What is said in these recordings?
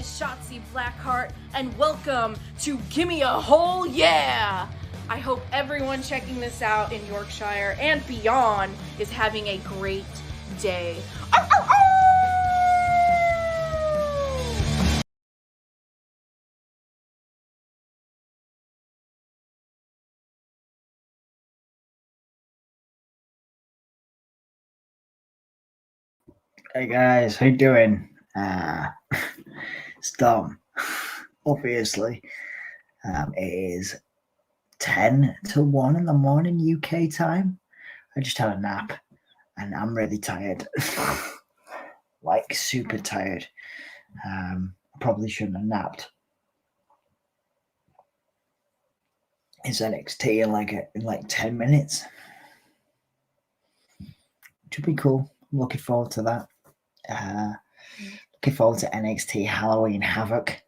is Shotzi Blackheart, and welcome to Gimme a Whole Yeah! I hope everyone checking this out in Yorkshire and beyond is having a great day. Ow, ow, ow! Hey guys, how you doing? It's Dom, obviously. It is 10 to 1 in the morning UK time. I just had a nap and I'm really tired. Like super tired. I probably shouldn't have napped. It's NXT in like 10 minutes. Should be cool. I'm looking forward to that. Looking forward to NXT Halloween Havoc.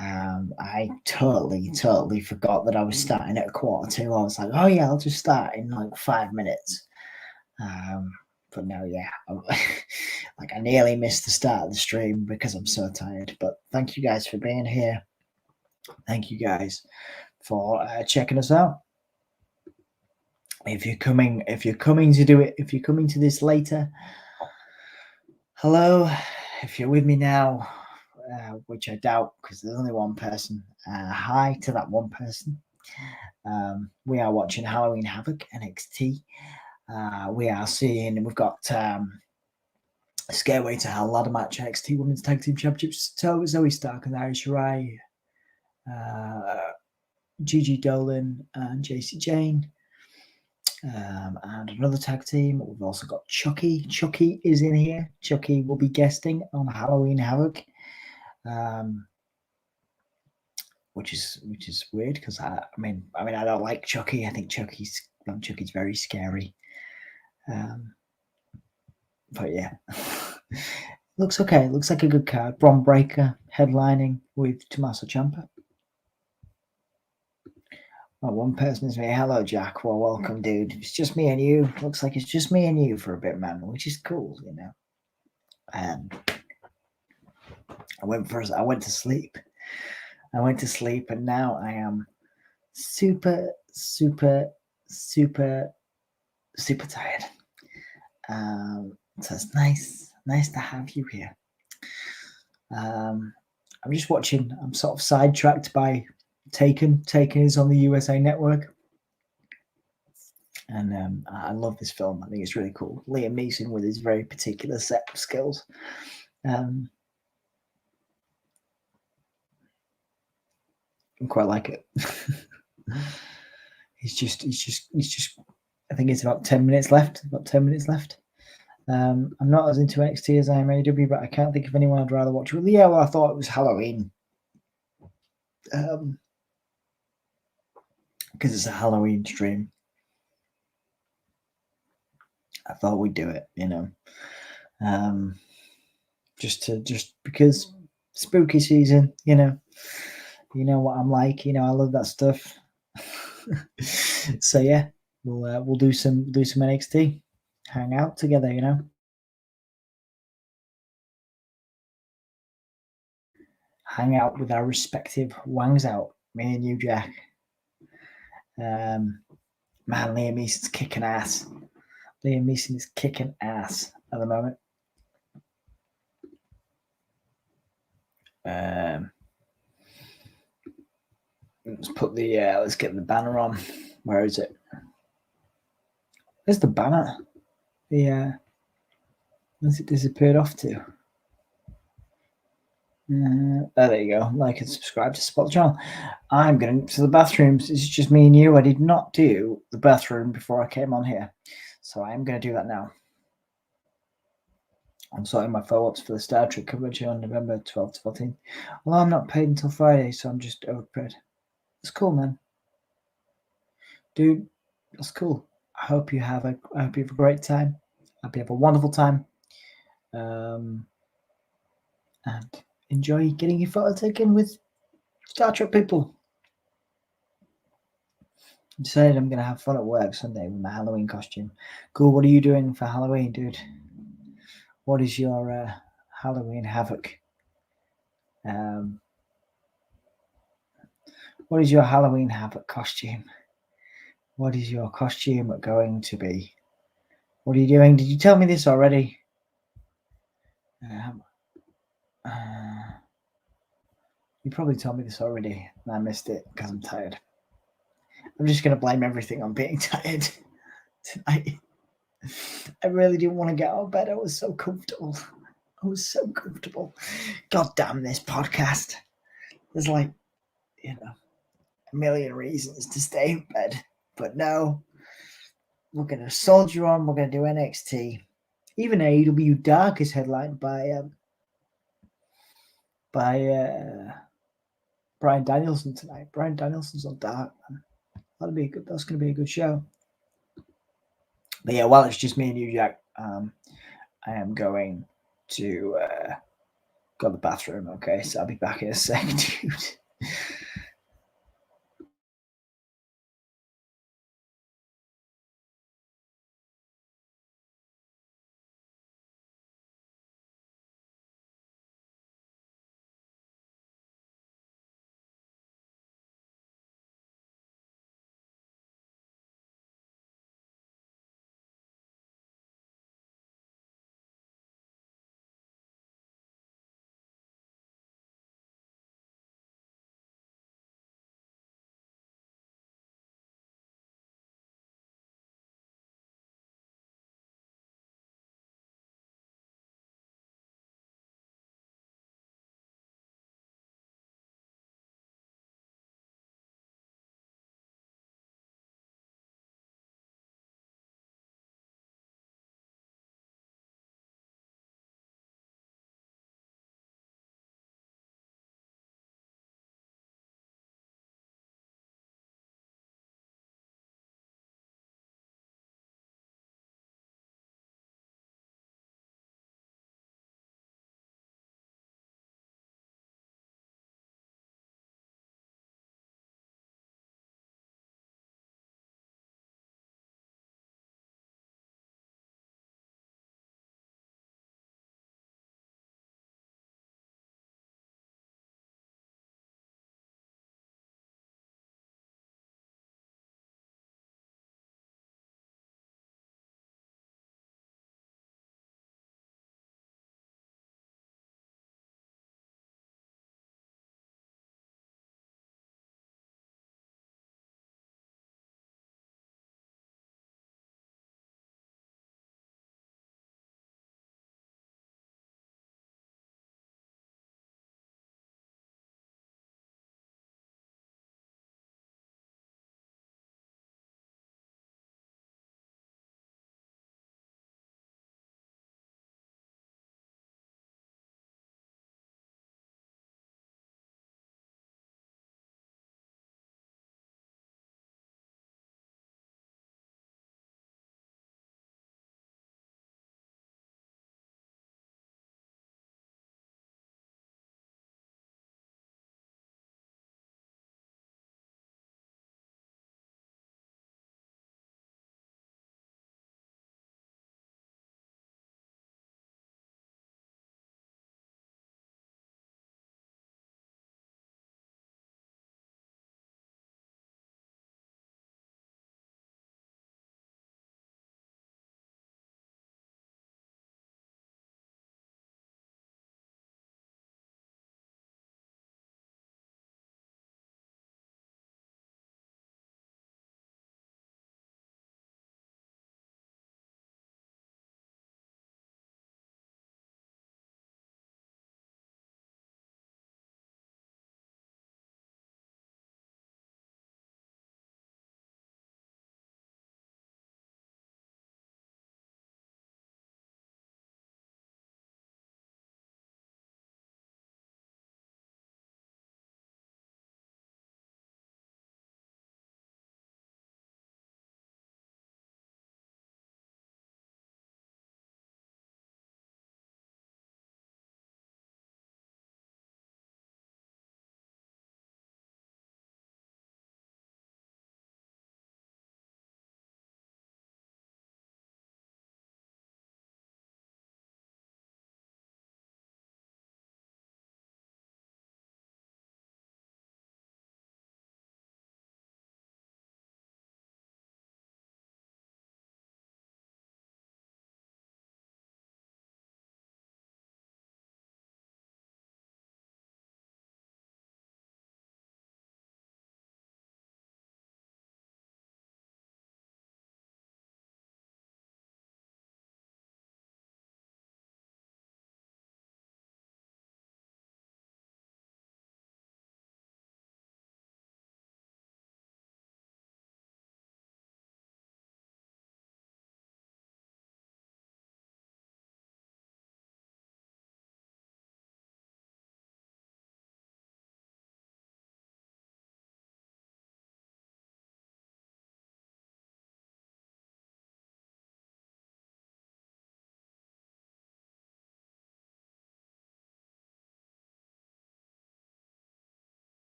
I totally forgot that I was starting at 1:45. I was like, oh yeah, I'll just start in like 5 minutes. But no, yeah, like I nearly missed the start of the stream because I'm so tired. But thank you guys for being here. Thank you guys for checking us out. If you're coming to do it, if you're coming to this later, hello. If you're with me now, which I doubt because there's only one person. Hi to that one person. We are watching Halloween Havoc NXT. We've got Scareway to Hell ladder match NXT Women's Tag Team Championships. Zoey Stark and Shirai, Gigi, Dolin, and Jacy, Jayne. And another tag team. We've also got Chucky. Chucky is in here. Chucky will be guesting on Halloween Havoc. Which is weird because I mean I don't like Chucky. I think Chucky's very scary. But yeah, looks okay. Looks like a good card. Bron Breakker headlining with Tommaso Ciampa. Well, one person is me. Hello, Jack. Well, welcome, dude. It's just me and you. Looks like it's just me and you for a bit, man, which is cool, you know. I went to sleep. And now I am super tired. So it's nice to have you here. I'm just watching. I'm sort of sidetracked by Taken. Taken is on the USA Network, and I love this film. I think it's really cool. Liam Neeson with his very particular set of skills. I quite like it. He's just. I think it's about 10 minutes left. I'm not as into NXT as I am AEW, but I can't think of anyone I'd rather watch. Well, yeah, well, I thought it was Halloween. Because it's a Halloween stream. I thought we'd do it, you know. Just because spooky season, you know what I'm like, you know, I love that stuff. So yeah, we'll do some NXT, hang out together, you know. Hang out with our respective wangs out, me and you, Jack. Man, Liam Neeson's kicking ass. Liam Neeson is kicking ass at the moment. Let's get the banner on. Where is it? Where's the banner? Where's it disappeared off to? There you go. Like and subscribe to support the channel. I'm going to the bathrooms. It's just me and you. I did not do the bathroom before I came on here, so I am going to do that now. I'm sorting my follow-ups for the Star Trek coverage on November 12th to 14th. Well, I'm not paid until Friday, so I'm just overpaid. It's cool, man. Dude, that's cool. I hope you have a great time. I hope you have a wonderful time. And enjoy getting your photo taken with Star Trek people. I decided I'm going to have fun at work Sunday with my Halloween costume. Cool, what are you doing for Halloween, dude? What is your Halloween Havoc What is your Halloween Havoc costume? What is your costume going to be? What are you doing? Did you tell me this already? You probably told me this already, and I missed it because I'm tired. I'm just going to blame everything on being tired tonight. I really didn't want to get out of bed. I was so comfortable. God damn this podcast. There's like, a million reasons to stay in bed. But no, we're going to soldier on. We're going to do NXT. Even AEW Dark is headlined by Bryan Danielson tonight. Bryan Danielson's on Dark, man. That'll be good. That's going to be a good show. But yeah, while it's just me and you, Jack, I am going to go to the bathroom. Okay, so I'll be back in a second, dude.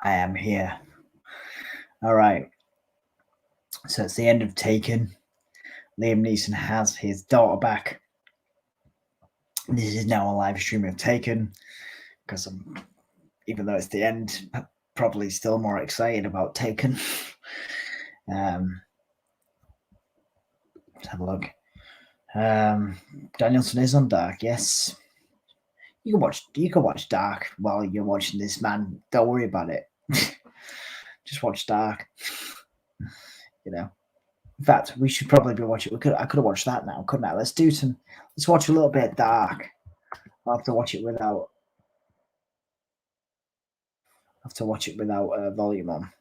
I am here. All right. So it's the end of Taken. Liam Neeson has his daughter back. This is now a live stream of Taken because even though it's the end, I'm probably still more excited about Taken. Let's have a look. Danielson is on Dark, yes. You can watch Dark while you're watching this, man. Don't worry about it. Just watch Dark. You know. In fact, we should probably be watching. I could have watched that now, couldn't I? Let's watch a little bit of Dark. I'll have to watch it without. Volume on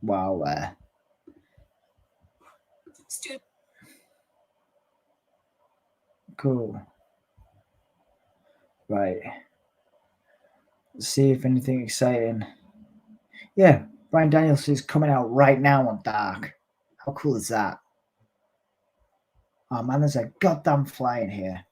while cool. Right. Let's see if anything exciting. Yeah, Bryan Danielson is coming out right now on Dark. How cool is that? Oh man, there's a goddamn fly in here.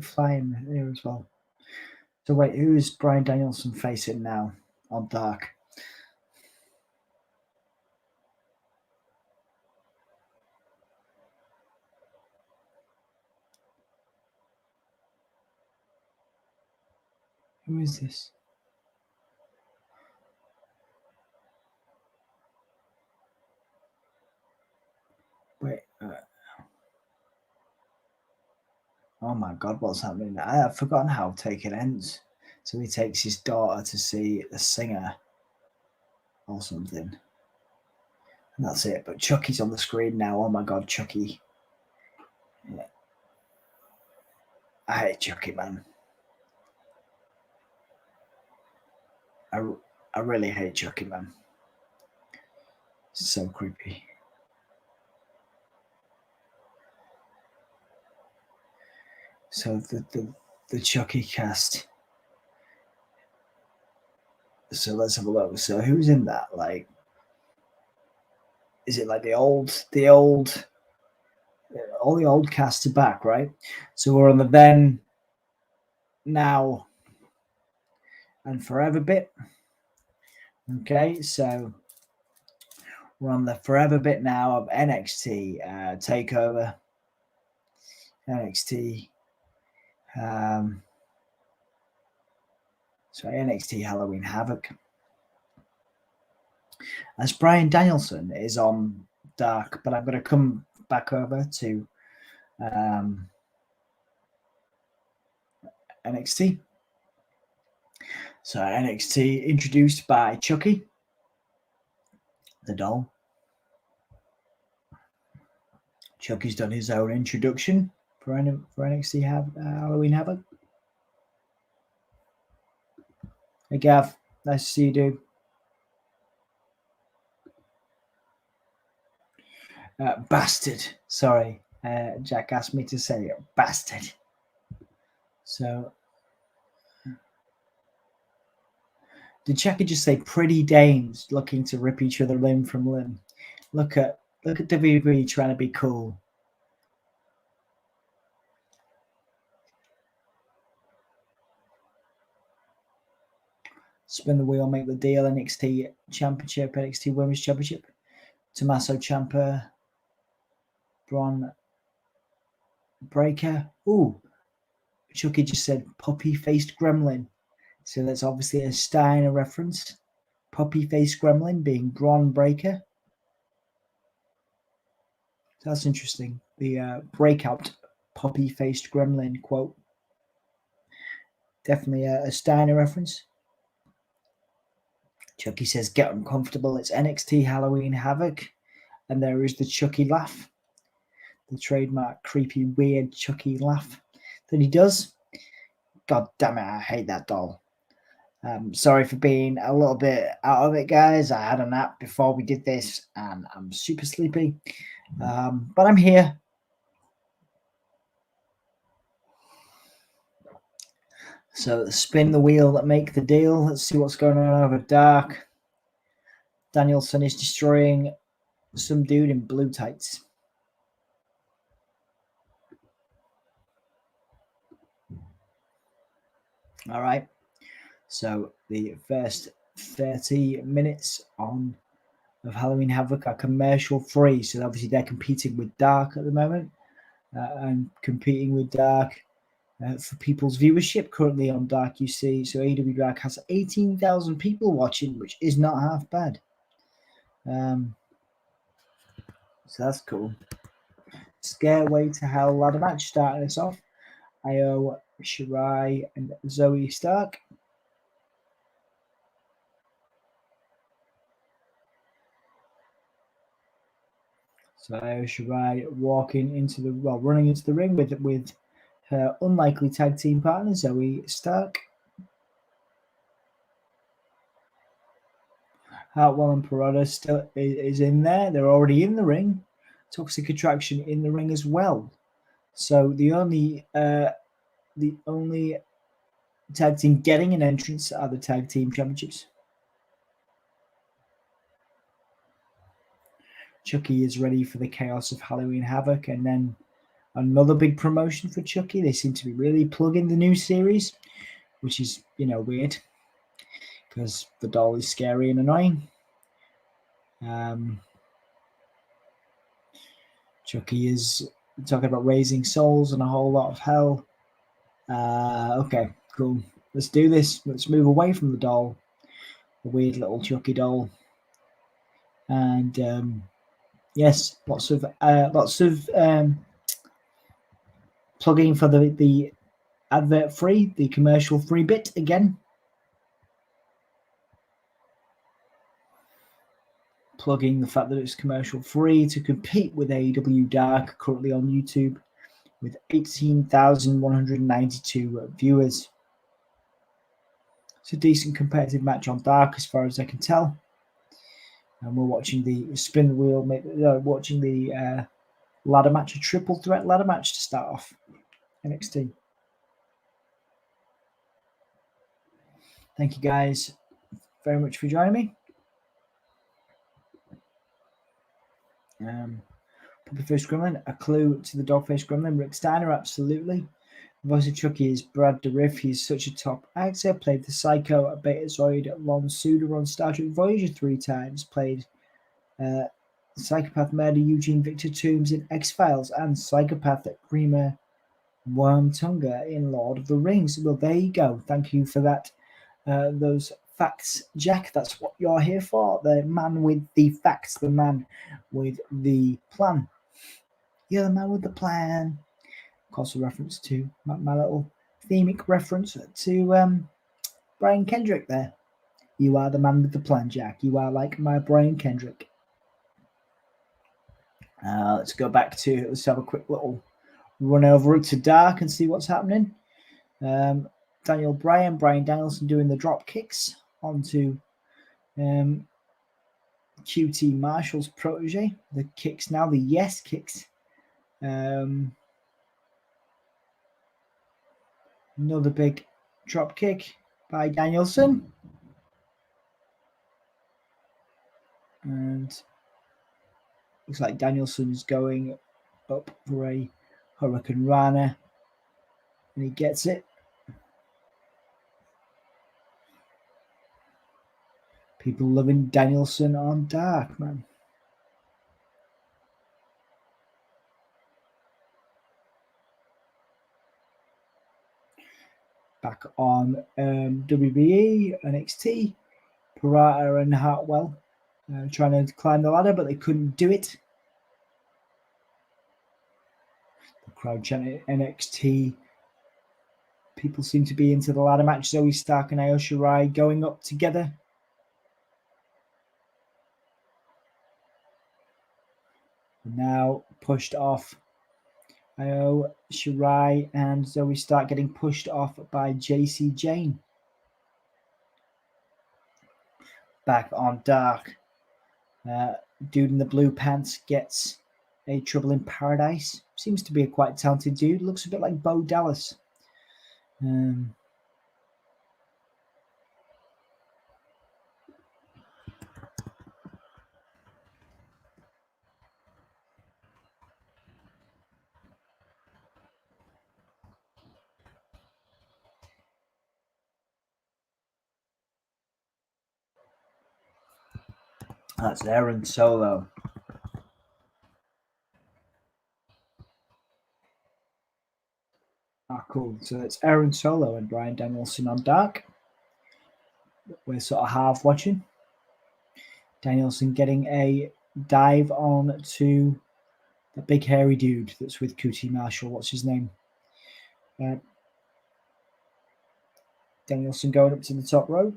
Flying here as well. So wait, who is Bryan Danielson facing now on Dark? Who is this? Wait. Oh my God, what's happening? I've forgotten how Taken ends. So he takes his daughter to see a singer or something. And that's it. But Chucky's on the screen now. Oh my God, Chucky. Yeah. I hate Chucky, man. I really hate Chucky, man. It's so creepy. So the Chucky cast. So let's have a look. So who's in that? Like, is it like all the old cast are back, right? So we're on the then, now, and forever bit. Okay, so we're on the forever bit now of NXT Takeover. NXT. NXT Halloween Havoc. As Bryan Danielson is on Dark, but I'm going to come back over to NXT. So NXT introduced by Chucky, the doll. Chucky's done his own introduction for NXT Halloween Havoc. Hey Gav, nice to see you, dude. Bastard. Sorry, Jack asked me to say it. Bastard. So, did Chucky just say pretty dames looking to rip each other limb from limb? Look at WWE trying to be cool. Spin the wheel, make the deal. NXT Championship, NXT Women's Championship. Tommaso Ciampa, Bron Breaker. Ooh, Chucky just said puppy-faced gremlin. So that's obviously a Steiner reference. Puppy-faced gremlin being Bron Breaker. So that's interesting. The breakout puppy-faced gremlin quote. Definitely a Steiner reference. Chucky says, get uncomfortable. It's NXT Halloween Havoc. And there is the Chucky laugh. The trademark creepy, weird Chucky laugh that he does. God damn it, I hate that doll. Sorry for being a little bit out of it, guys. I had a nap before we did this and I'm super sleepy. But I'm here. So spin the wheel that make the deal. Let's see what's going on over dark. Danielson is destroying some dude in blue tights. All right. So the first 30 minutes of Halloween Havoc are commercial free. So obviously they're competing with Dark at the moment. And competing with Dark for people's viewership currently on Dark, you see. So AEW Dark has 18,000 people watching, which is not half bad. So that's cool. Scareway to Hell ladder match starting us off. Io, Shirai, and Zoey Stark. So Io Shirai running into the ring with her unlikely tag team partner Zoey Stark. Hartwell and Pirotta still is in there. They're already in the ring. Toxic Attraction in the ring as well. So the only tag team getting an entrance are the tag team championships. Chucky is ready for the chaos of Halloween Havoc, and then another big promotion for Chucky. They seem to be really plugging the new series, which is, weird because the doll is scary and annoying. Chucky is talking about raising souls and a whole lot of hell. Okay, cool. Let's do this. Let's move away from the doll, the weird little Chucky doll, and yes, lots of plugging for the advert free, the commercial free bit again. Plugging the fact that it's commercial free to compete with AEW Dark, currently on YouTube with 18,192 viewers. It's a decent competitive match on Dark as far as I can tell. And we're watching the spin the wheel, watching the ladder match, a triple threat ladder match to start off NXT. Thank you guys very much for joining me. Puppyface Gremlin, a clue to the Dogface Gremlin. Rick Steiner, absolutely. The voice of Chucky is Brad Dourif. He's such a top actor. Played the Psycho, Betazoid, Lon Suda on Star Trek Voyager 3 times. Played Psychopath Murder Eugene Victor Toombs in X-Files and Psychopath Grima Wormtonga in Lord of the Rings. Well, there you go. Thank you for that. Those facts, Jack. That's what you're here for. The man with the facts, the man with the plan. You're the man with the plan. Of course, a reference to my little themic reference to Brian Kendrick there. You are the man with the plan, Jack. You are like my Brian Kendrick. Let's have a quick little run over to Dark and see what's happening. Brian Danielson doing the drop kicks onto QT Marshall's protege. The kicks now, the yes kicks. Another big drop kick by Danielson. And looks like Danielson's going up for a Hurricane Rana. And he gets it. People loving Danielson on Dark, man. Back on WBE, NXT, Pirotta and Hartwell trying to climb the ladder, but they couldn't do it. The crowd chanted NXT. People seem to be into the ladder match. Zoey Stark and Io Shirai going up together. Now pushed off. Io Shirai and Zoey Stark getting pushed off by Jacy Jayne. Back on Dark. Dude in the blue pants gets a Trouble in Paradise. Seems to be a quite talented dude. Looks a bit like Bo Dallas. That's Aaron Solo. Cool. So it's Aaron Solo and Bryan Danielson on Dark. We're sort of half watching. Danielson getting a dive on to the big hairy dude that's with QT Marshall. What's his name? Danielson going up to the top rope.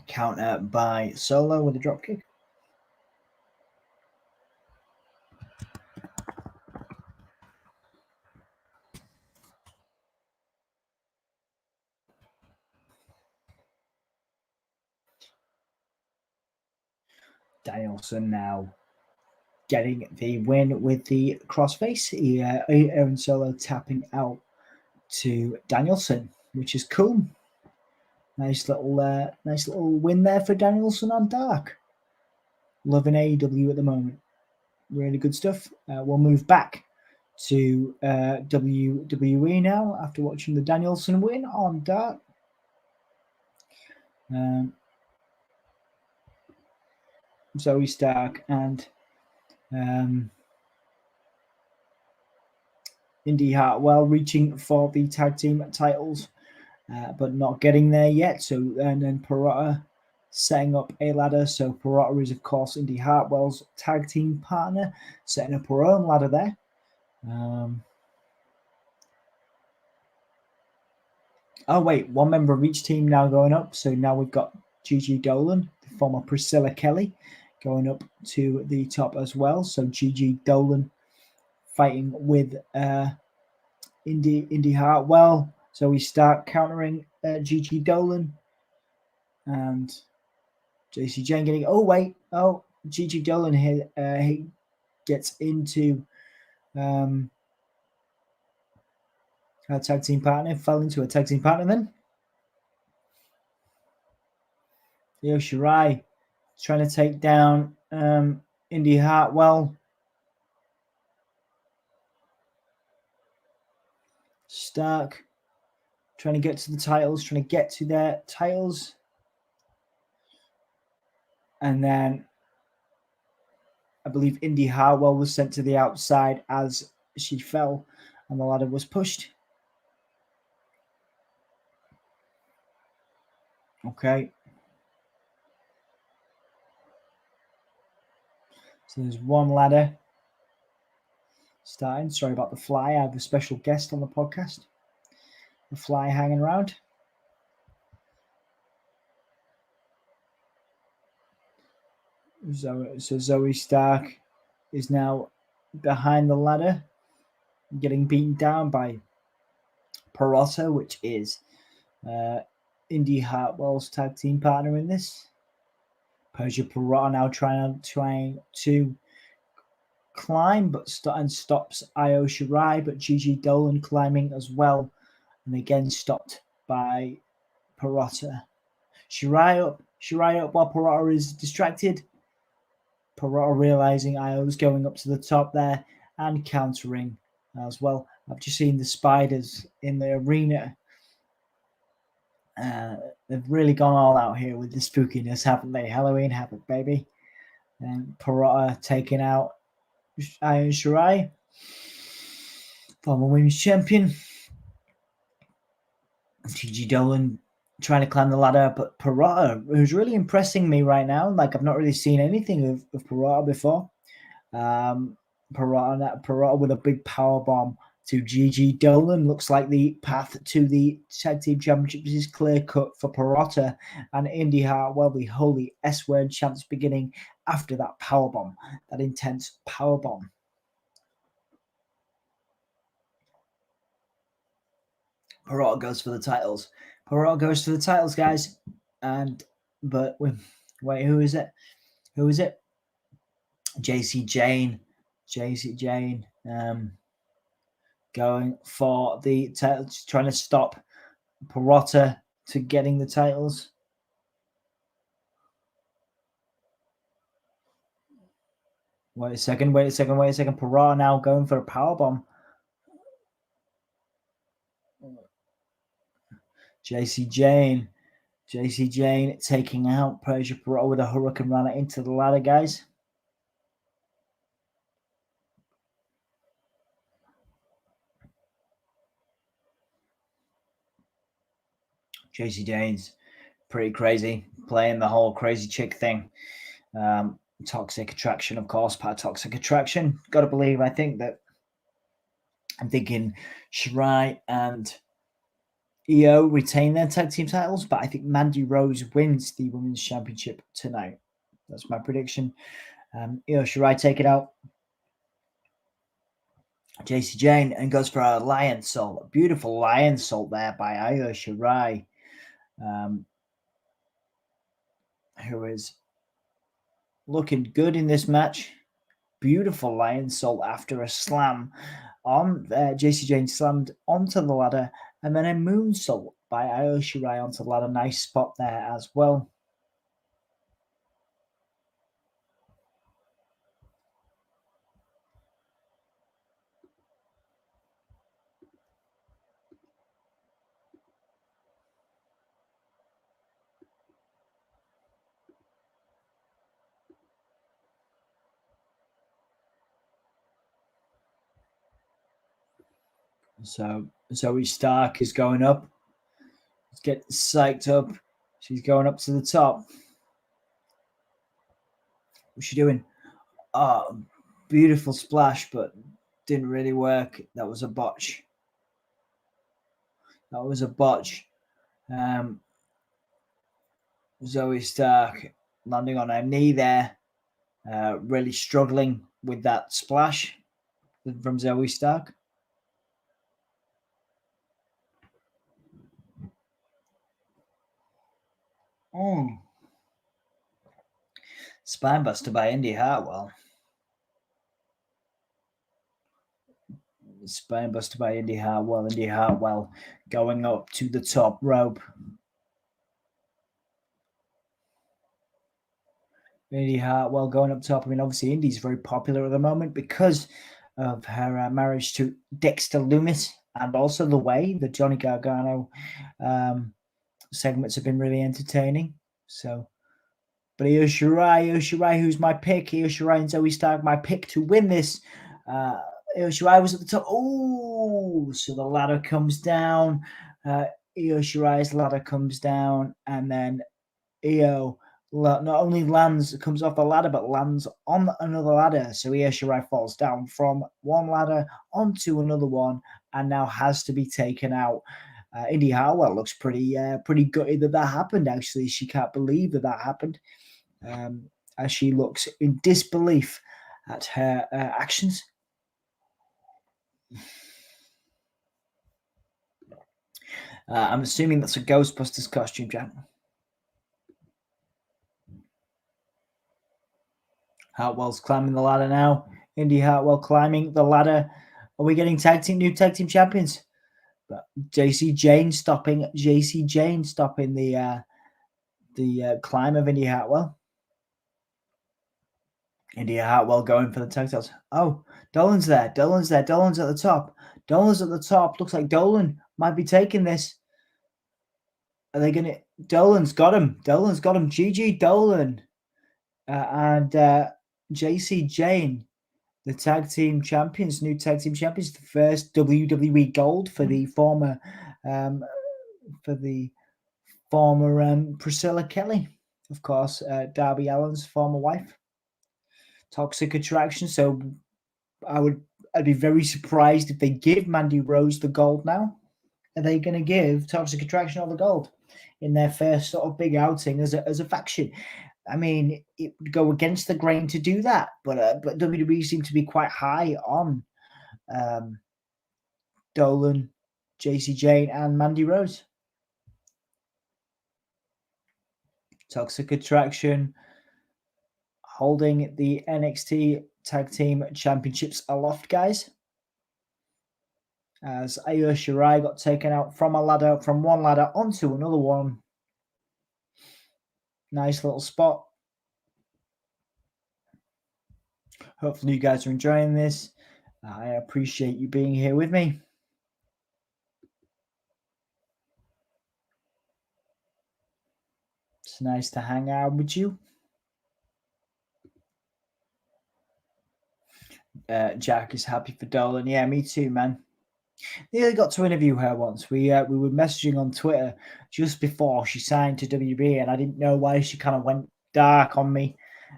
Counter by Solo with a dropkick. Danielson now getting the win with the crossface. Aaron Solo tapping out to Danielson, which is cool. Nice little win there for Danielson on Dark. Loving AEW at the moment. Really good stuff. We'll move back to WWE now after watching the Danielson win on Dark. Zoey Stark and Indi Hartwell reaching for the tag team titles, but not getting there yet. So and then Pirotta setting up a ladder. So Pirotta is of course Indi Hartwell's tag team partner, setting up her own ladder there. Oh wait, one member of each team now going up. So now we've got Gigi Dolin, the former Priscilla Kelly, going up to the top as well. So Gigi Dolin fighting with Indi Hartwell. So we start countering Gigi Dolin and Jacy Jayne getting. Oh, Gigi Dolin he gets into her tag team partner, fell into a tag team partner then. Shirai trying to take down Indi Hartwell. Stark trying to get to the titles, trying to get to their titles. And then I believe Indi Hartwell was sent to the outside as she fell and the ladder was pushed. Okay. So there's one ladder starting. Sorry about the fly. I have a special guest on the podcast. The fly hanging around. So Zoey Stark is now behind the ladder, getting beaten down by Pirotta, which is Indi Hartwell's tag team partner in this. Persia Pirotta now trying to climb, but stops Io Shirai, but Gigi Dolin climbing as well, and again stopped by Pirotta. Shirai up while Pirotta is distracted. Pirotta realizing Io's going up to the top there and countering as well. I've just seen the spiders in the arena. They've really gone all out here with the spookiness, haven't they? Halloween Havoc, baby. And Pirotta taking out Io Shirai, former women's champion. Gigi Dolin trying to climb the ladder, but Pirotta, who's really impressing me right now, like I've not really seen anything of Pirotta before. Pirotta with a big power bomb to Gigi Dolin. Looks like the path to the Tag Team Championship is clear cut for Pirotta and Indi Hartwell. The holy S-word chants beginning after that power bomb, that intense power bomb. Pirotta goes for the titles. Pirotta goes for the titles, guys. But wait, who is it? Jacy Jayne. Going for the titles, trying to stop Pirotta to getting the titles. Wait a second. Pirotta now going for a powerbomb. Jacy Jayne Jacy Jayne taking out Persia Pirotta with a hurricane runner into the ladder, guys. Jacy Jayne's pretty crazy, playing the whole crazy chick thing. Toxic Attraction, of course, part of Toxic Attraction. Gotta believe, I'm thinking Shirai and EO retain their tag team titles, but I think Mandy Rose wins the Women's Championship tonight. That's my prediction. EO Shirai take it out. Jacy Jayne and goes for a lion salt. A beautiful lion salt there by Io Shirai, who is looking good in this match. Beautiful lion salt after a slam on Jacy Jayne slammed onto the ladder, and then a moonsault by Io Shirai onto the ladder. Nice spot there as well. So Zoey Stark is going up. Let's get psyched up. She's going up to the top. What's she doing? Oh, beautiful splash, but didn't really work. That was a botch. Zoey Stark landing on her knee there. Really struggling with that splash from Zoey Stark. Spinebuster by Indi Hartwell. Spinebuster by Indi Hartwell. Indi Hartwell going up to the top rope. Indi Hartwell going up top. I mean, obviously, Indi's very popular at the moment because of her marriage to Dexter Lumis, and also the way the Johnny Gargano segments have been really entertaining. So, but Io Shirai, who's my pick? Io Shirai and Zoey Stark, my pick to win this. Io Shirai was at the top. Oh, so the ladder comes down. Io Shirai's ladder comes down, and then Io not only comes off the ladder, but lands on another ladder. So Io Shirai falls down from one ladder onto another one, and now has to be taken out. Indi Hartwell looks pretty gutted that happened. Actually, she can't believe that happened, as she looks in disbelief at her actions. I'm assuming that's a Ghostbusters costume, Jack. Hartwell's climbing the ladder now. Indi Hartwell climbing the ladder. Are we getting new tag team champions? But Jacy Jayne stopping the climb of Indi Hartwell. Indi Hartwell going for the tag titles. Oh, Dolin's there. Dolin's at the top. Looks like Dolin might be taking this. Are they going to... Dolin's got him. Gigi Dolin. And Jacy Jayne, the tag team champions, new tag team champions, the first WWE gold for the former Priscilla Kelly, of course, Darby Allin's former wife. Toxic Attraction. So I'd be very surprised if they give Mandy Rose the gold now. Are they going to give Toxic Attraction all the gold in their first sort of big outing as a faction? I mean, it would go against the grain to do that, but WWE seem to be quite high on Dolin, Jacy Jayne, and Mandy Rose. Toxic Attraction holding the NXT Tag Team Championships aloft, guys. As Io Shirai got taken out from one ladder onto another one. Nice little spot. Hopefully you guys are enjoying this. I appreciate you being here with me. It's nice to hang out with you. Jack is happy for Dolin. Yeah, me too, man. Nearly got to interview her once. We were messaging on Twitter just before she signed to WB, and I didn't know why she kind of went dark on me.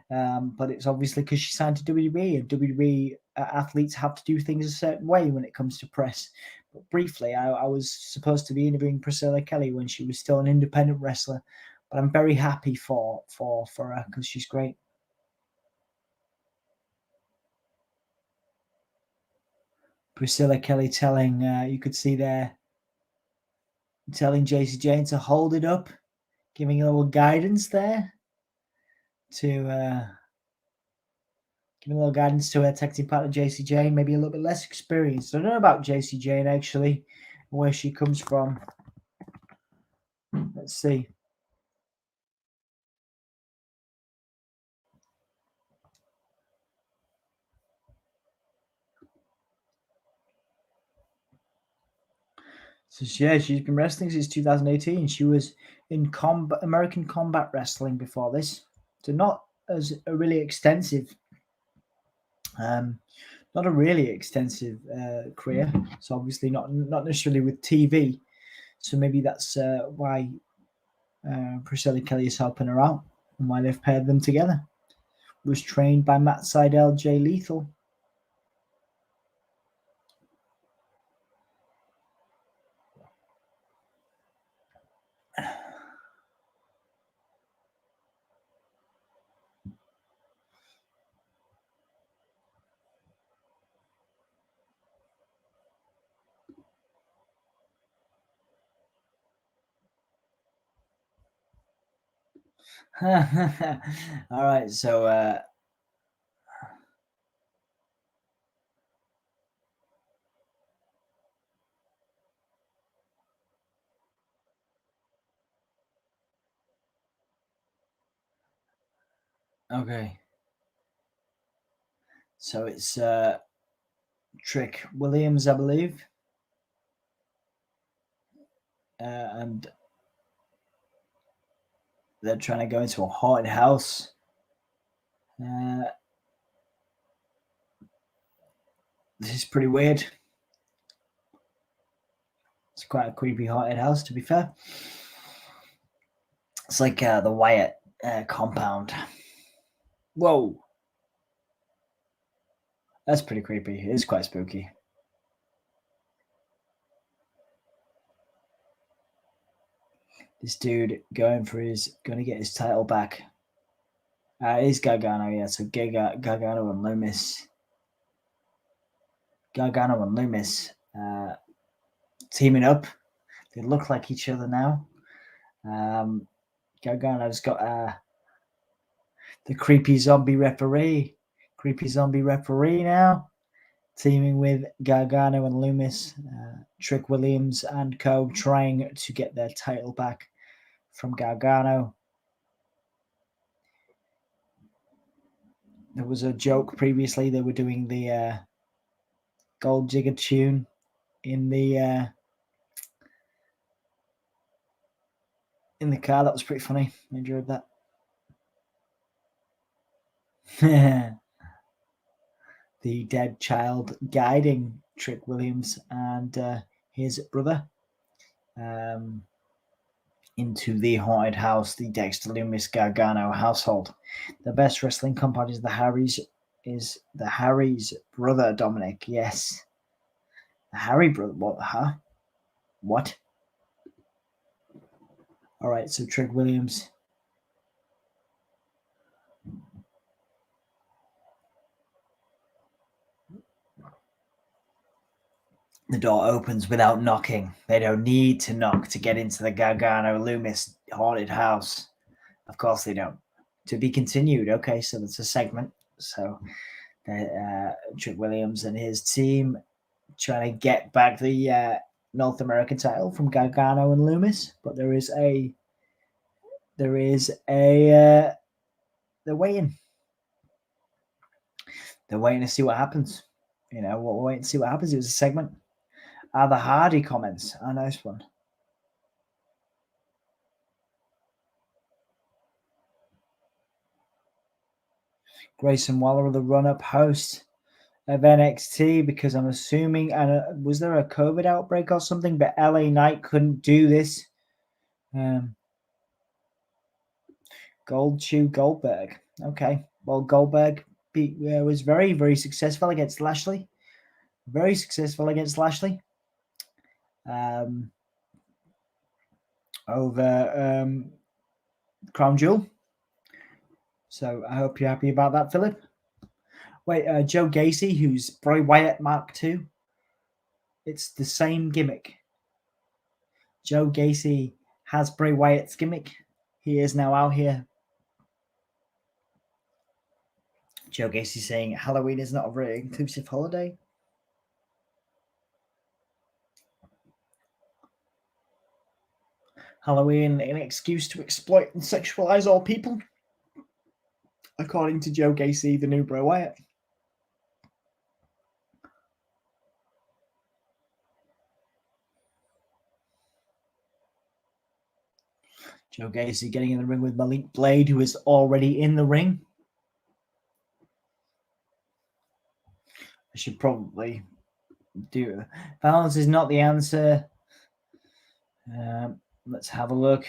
But it's obviously because she signed to WB, and WB athletes have to do things a certain way when it comes to press. But briefly, I was supposed to be interviewing Priscilla Kelly when she was still an independent wrestler, but I'm very happy for her because she's great. Priscilla Kelly telling, you could see there, telling Jacy Jayne to hold it up, giving a little guidance there to giving a little guidance to her tag team partner Jacy Jayne, maybe a little bit less experienced. I don't know about Jacy Jayne actually, where she comes from. Let's see. So yeah, she's been wrestling since 2018. She was in American Combat Wrestling before this, so not as a really extensive, not a really extensive career. So obviously not necessarily with TV. So maybe that's why Priscilla Kelly is helping her out and why they've paired them together. Was trained by Matt Seidel, Jay Lethal. All right, so okay. So it's Trick Williams, I believe. And they're trying to go into a haunted house. This is pretty weird. It's quite a creepy haunted house, to be fair. It's like the Wyatt compound. Whoa. That's pretty creepy. It is quite spooky. This dude going to get his title back. It is Gargano, yeah. So Gargano and Loomis. Gargano and Loomis teaming up. They look like each other now. Gargano's got the creepy zombie referee. Creepy zombie referee now. Teaming with Gargano and Loomis. Trick Williams and co. trying to get their title back from Gargano. There was a joke previously. They were doing the Gold Digger tune in the car. That was pretty funny. I enjoyed that. The dead child guiding Trick Williams and his brother into the haunted house, the Dexter Loomis Gargano household. The best wrestling compound is the Harry's brother, Dominic. Yes. The Harry brother. What? Huh? What? All right, so Trick Williams. The door opens without knocking. They don't need to knock to get into the Gargano Loomis haunted house. Of course they don't. To be continued. Okay, so that's a segment. So Trick Williams and his team trying to get back the North American title from Gargano and Loomis, but they're waiting. They're waiting to see what happens. We'll wait and see what happens. It was a segment. The Hardy comments. A nice one. Grayson Waller, the run-up host of NXT, because I'm assuming, and was there a COVID outbreak or something? But LA Knight couldn't do this. Goldberg. Okay, well, Goldberg was very, very successful against Lashley. Very successful against Lashley. Over Crown Jewel. So I hope you're happy about that, Philip. Wait, Joe Gacy, who's Bray Wyatt Mark II. It's the same gimmick. Joe Gacy has Bray Wyatt's gimmick. He is now out here. Joe Gacy saying Halloween is not a very inclusive holiday. Halloween, an excuse to exploit and sexualize all people. According to Joe Gacy, the new Bray Wyatt. Joe Gacy getting in the ring with Malik Blade, who is already in the ring. I should probably do it. Violence is not the answer. Let's have a look.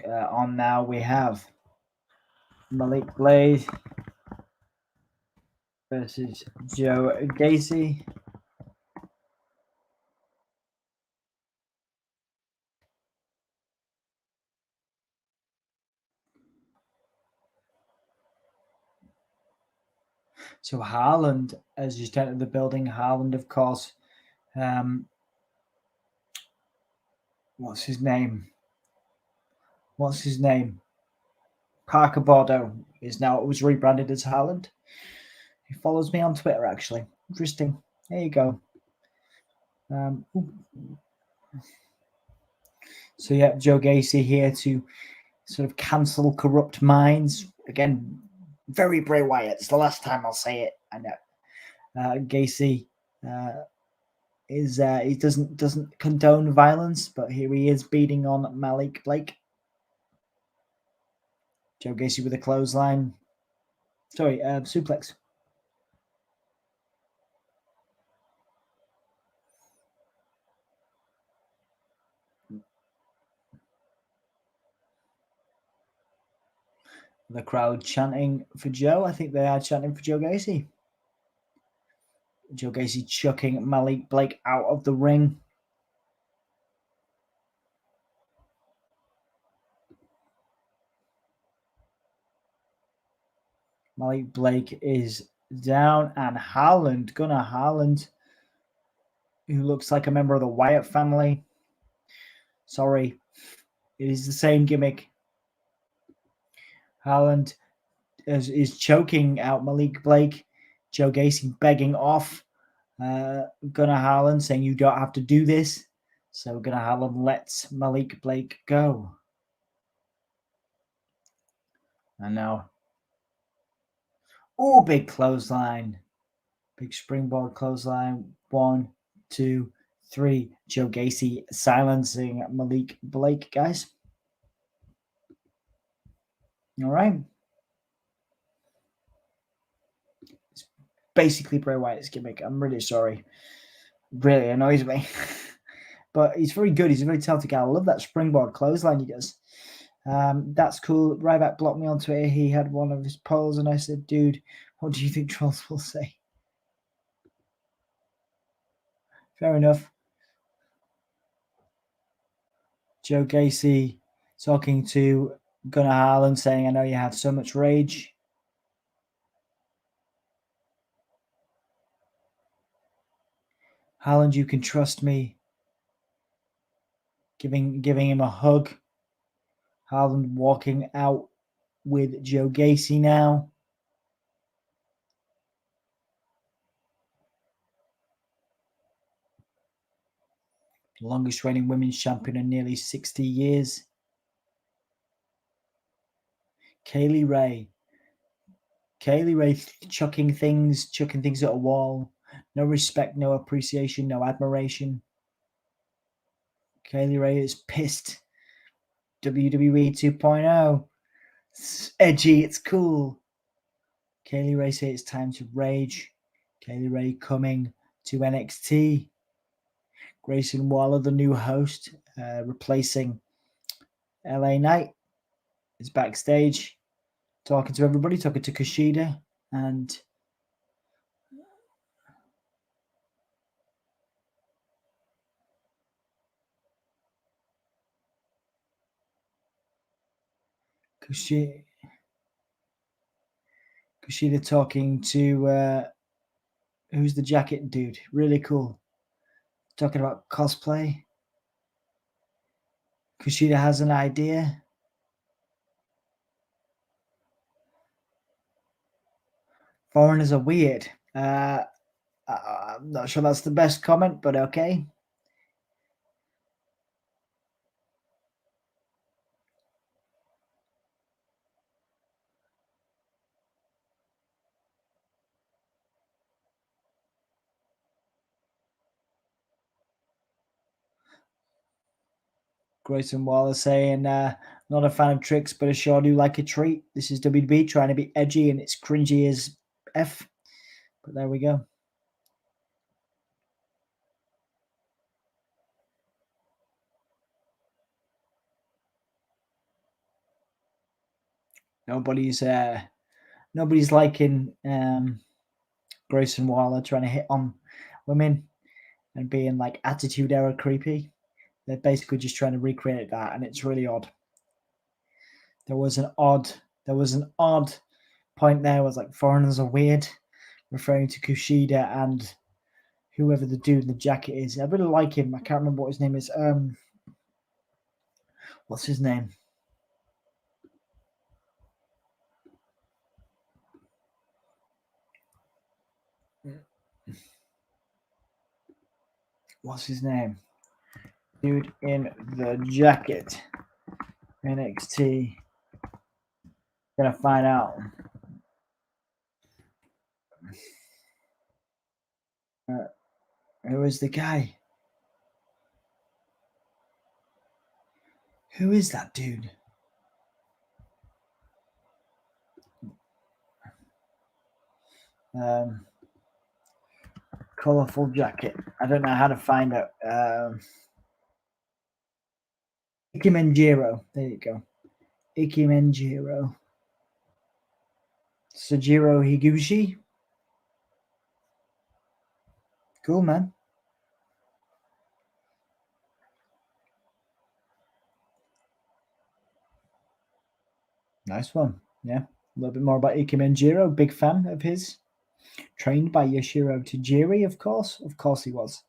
On now we have Malik Blade versus Joe Gacy. So Haaland has just entered the building. Haaland, of course. What's his name? Parker Bordeaux was rebranded as Haaland. He follows me on Twitter, actually. Interesting. There you go. So yeah, Joe Gacy here to sort of cancel corrupt minds. Again, very Bray Wyatt. It's the last time I'll say it. I know. Gacy he doesn't condone violence, but here he is beating on Malik Blake. Joe Gacy with a clothesline. Sorry, suplex. The crowd chanting for Joe. I think they are chanting for Joe Gacy. Joe Gacy chucking Malik Blake out of the ring. Malik Blake is down, and Gunnar Haaland, who looks like a member of the Wyatt family. Sorry, it is the same gimmick. Haaland is choking out Malik Blake. Joe Gacy begging off Gunnar Haaland, saying you don't have to do this. So Gunnar Haaland lets Malik Blake go. And now, big clothesline. Big springboard clothesline. 1, 2, 3. Joe Gacy silencing Malik Blake, guys. All right. It's basically Bray Wyatt's gimmick. I'm really sorry. Really annoys me. But he's very good. He's a very talented guy. I love that springboard clothesline he does. That's cool. Ryback blocked me on Twitter. He had one of his polls, and I said, dude, what do you think trolls will say? Fair enough. Joe Gacy talking to Gunnar Haaland, saying, I know you have so much rage. Haaland, you can trust me. Giving him a hug. Haaland walking out with Joe Gacy now. The longest reigning women's champion in nearly 60 years. Kaylee Ray chucking things at a wall. No respect, no appreciation, no admiration. Kaylee Ray is pissed. WWE 2.0. It's edgy, it's cool. Kaylee Ray say it's time to rage. Kaylee Ray coming to NXT. Grayson Waller, the new host, replacing LA Knight, is backstage talking to everybody, talking to Kushida and Kushida talking to who's the jacket dude? Really cool. Talking about cosplay. Kushida has an idea. Foreigners are weird. I'm not sure that's the best comment, but okay. Grayson Waller saying, not a fan of tricks, but I sure do like a treat. This is WB trying to be edgy and it's cringy as F. But there we go. Nobody's liking Grayson Waller trying to hit on women and being like attitude era creepy. They're basically just trying to recreate that, and it's really odd. There was an odd point there. Was like foreigners are weird, referring to Kushida and whoever the dude in the jacket is. I really like him. I can't remember what his name is. What's his name? What's his name? Dude in the jacket. NXT. Gonna find out. Who is the guy? Who is that dude? Colorful jacket. I don't know how to find it. Ikimenjiro. There you go. Ikimenjiro. Sojiro Higuchi. Cool, man. Nice one. Yeah. A little bit more about Ikimenjiro. Big fan of his. Trained by Yoshiro Tajiri, of course. Of course he was.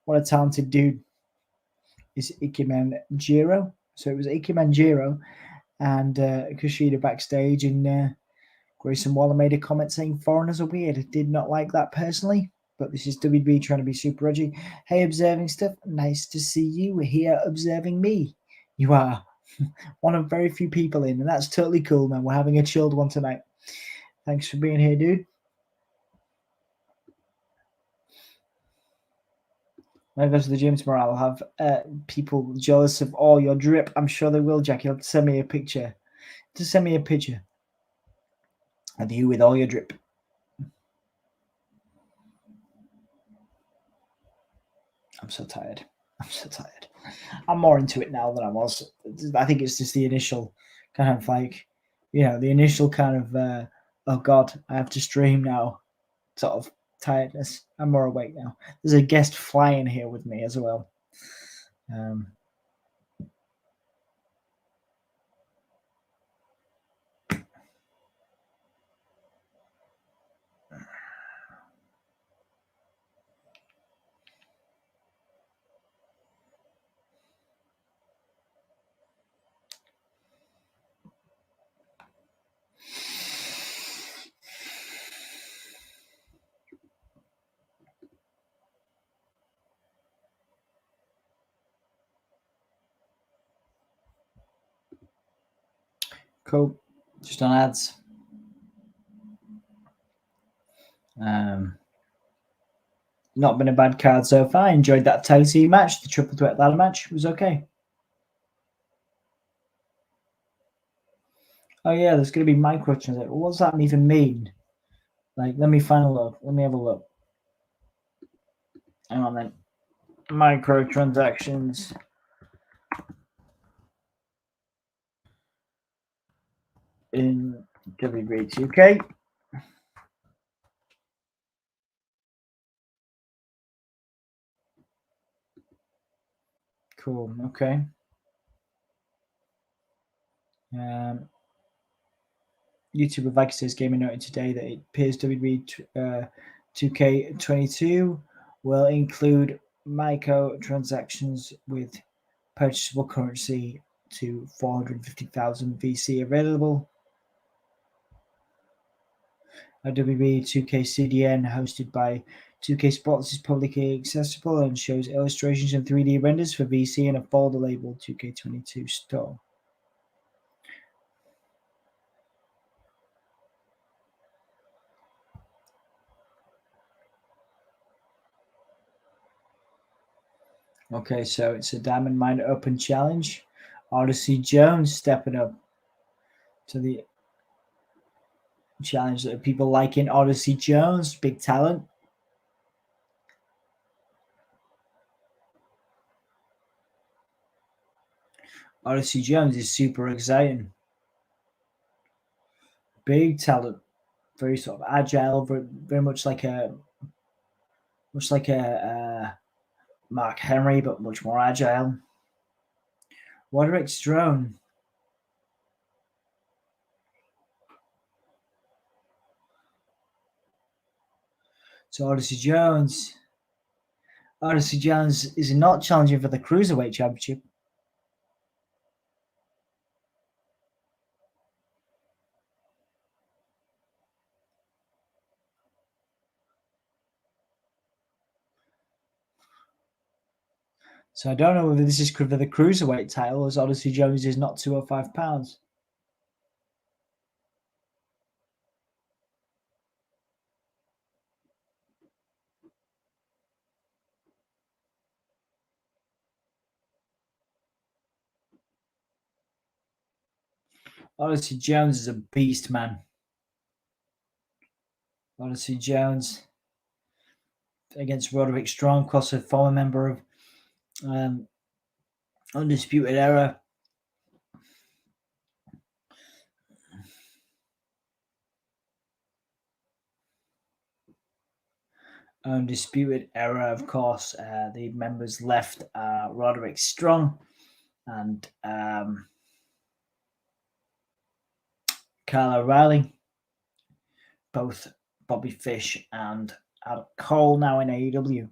What a talented dude is Ikimenjiro. So it was Ikimenjiro and Kushida backstage, and Grayson Waller made a comment saying foreigners are weird. I did not like that personally, but this is WB trying to be super edgy. Hey, observing stuff. Nice to see you here observing me. You are one of very few people in, and that's totally cool, man. We're having a chilled one tonight. Thanks for being here, dude. When I go to the gym tomorrow, I'll have people jealous of all your drip. I'm sure they will, Jack. You'll have to send me a picture. Just send me a picture of you with all your drip. I'm so tired. I'm more into it now than I was. I think it's just the initial kind of like, the initial kind of, oh God, I have to stream now sort of tiredness. I'm more awake now. There's a guest flying here with me as well. Cool. Just on ads. Not been a bad card so far. I enjoyed that tag team match. The triple threat ladder match was okay. Oh yeah, there's going to be microtransactions. What does that even mean? Like, let me find a look. Let me have a look. Hang on then. Microtransactions. In WWE 2K. Cool. Okay. YouTuber Viking says Gaming noted today that it appears WWE 2K22 will include microtransactions with purchasable currency to 450,000 VC available. A WWE 2K CDN hosted by 2K Sports is publicly accessible and shows illustrations and 3D renders for VC in a folder labeled 2K22 store. Okay, so it's a Diamond Mine Open Challenge. Odyssey Jones stepping up to the challenge that people like in Odyssey Jones, big talent. Odyssey Jones is super exciting. Big talent, very sort of agile, very much like a Mark Henry, but much more agile. Roderick Strong. So Odyssey Jones is not challenging for the Cruiserweight Championship. So I don't know whether this is for the Cruiserweight title, as Odyssey Jones is not 205 pounds. Odyssey Jones is a beast, man. Odyssey Jones against Roderick Strong, of course, a former member of Undisputed Era. Undisputed Era, of course, the members left Roderick Strong and Kyle O'Reilly, both Bobby Fish and Adam Cole now in AEW.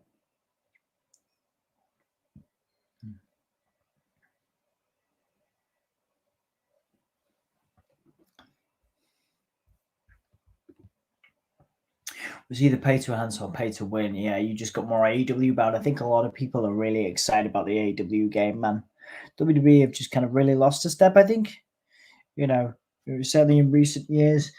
Was either pay to enhance or pay to win. Yeah, you just got more AEW about. I think a lot of people are really excited about the AEW game, man. WWE have just kind of really lost a step, I think. You know, certainly in recent years.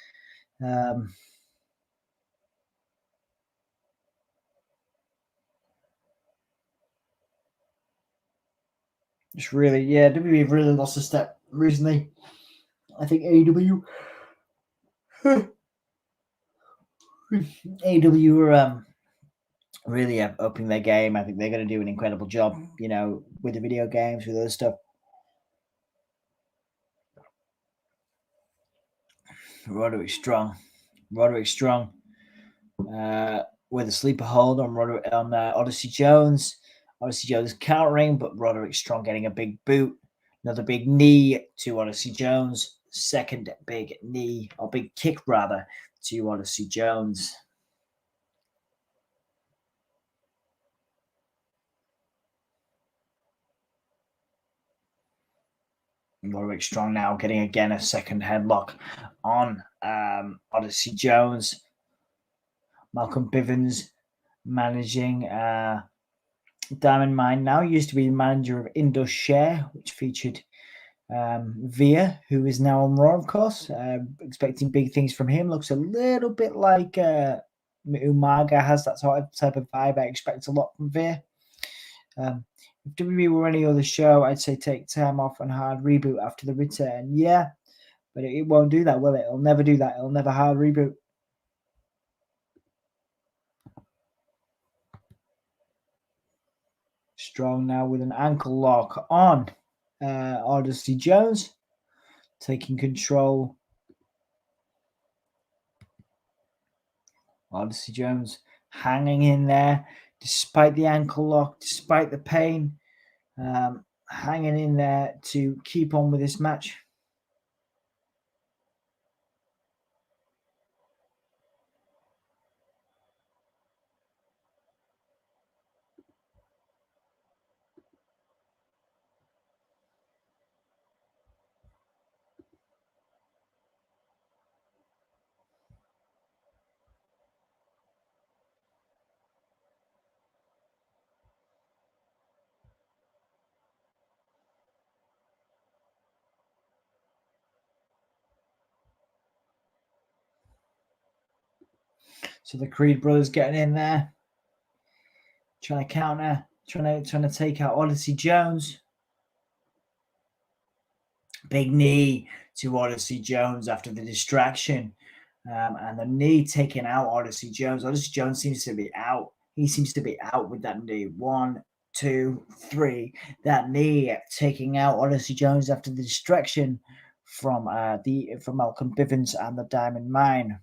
Just really, yeah, WWE have really lost a step recently. I think AEW are really upping their game. I think they're going to do an incredible job, you know, with the video games, with other stuff. Roderick Strong with a sleeper hold on Odyssey Jones. Odyssey Jones countering, but Roderick Strong getting a big boot. Another big knee to Odyssey Jones. Second big knee, or big kick rather, to Odyssey Jones. Roderick Strong now getting again a second headlock on Odyssey Jones. Malcolm Bivens managing Diamond Mine now. Used to be the manager of Indus Share, which featured Via, who is now on Raw, of course. Expecting big things from him. Looks a little bit like Umaga has that sort of type of vibe. I expect a lot from Via. If WWE were any other show, I'd say take time off and hard reboot after the return. Yeah, But it won't do that, will it? It'll never do that. It'll never hard reboot. Strong now with an ankle lock on Odyssey Jones, taking control. Odyssey Jones hanging in there despite the ankle lock, despite the pain, hanging in there to keep on with this match. So the Creed brothers getting in there, trying to counter, trying to take out Odyssey Jones. Big knee to Odyssey Jones after the distraction. And the knee taking out Odyssey Jones. Odyssey Jones seems to be out. He seems to be out with that knee. 1, 2, 3. That knee taking out Odyssey Jones after the distraction from Malcolm Bivens and the Diamond Mine.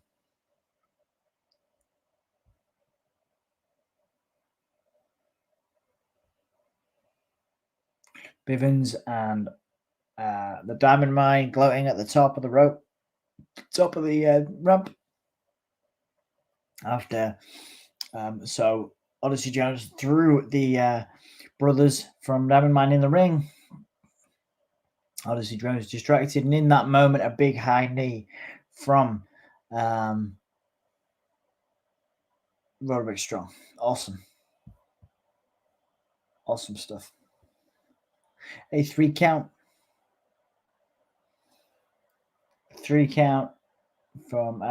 Bivens and the Diamond Mine gloating at the top of the rope, top of the ramp. After so Odyssey Jones threw the brothers from Diamond Mine in the ring. Odyssey Jones distracted, and in that moment, a big high knee from Roderick Strong. Awesome stuff. A 3 count. 3 count from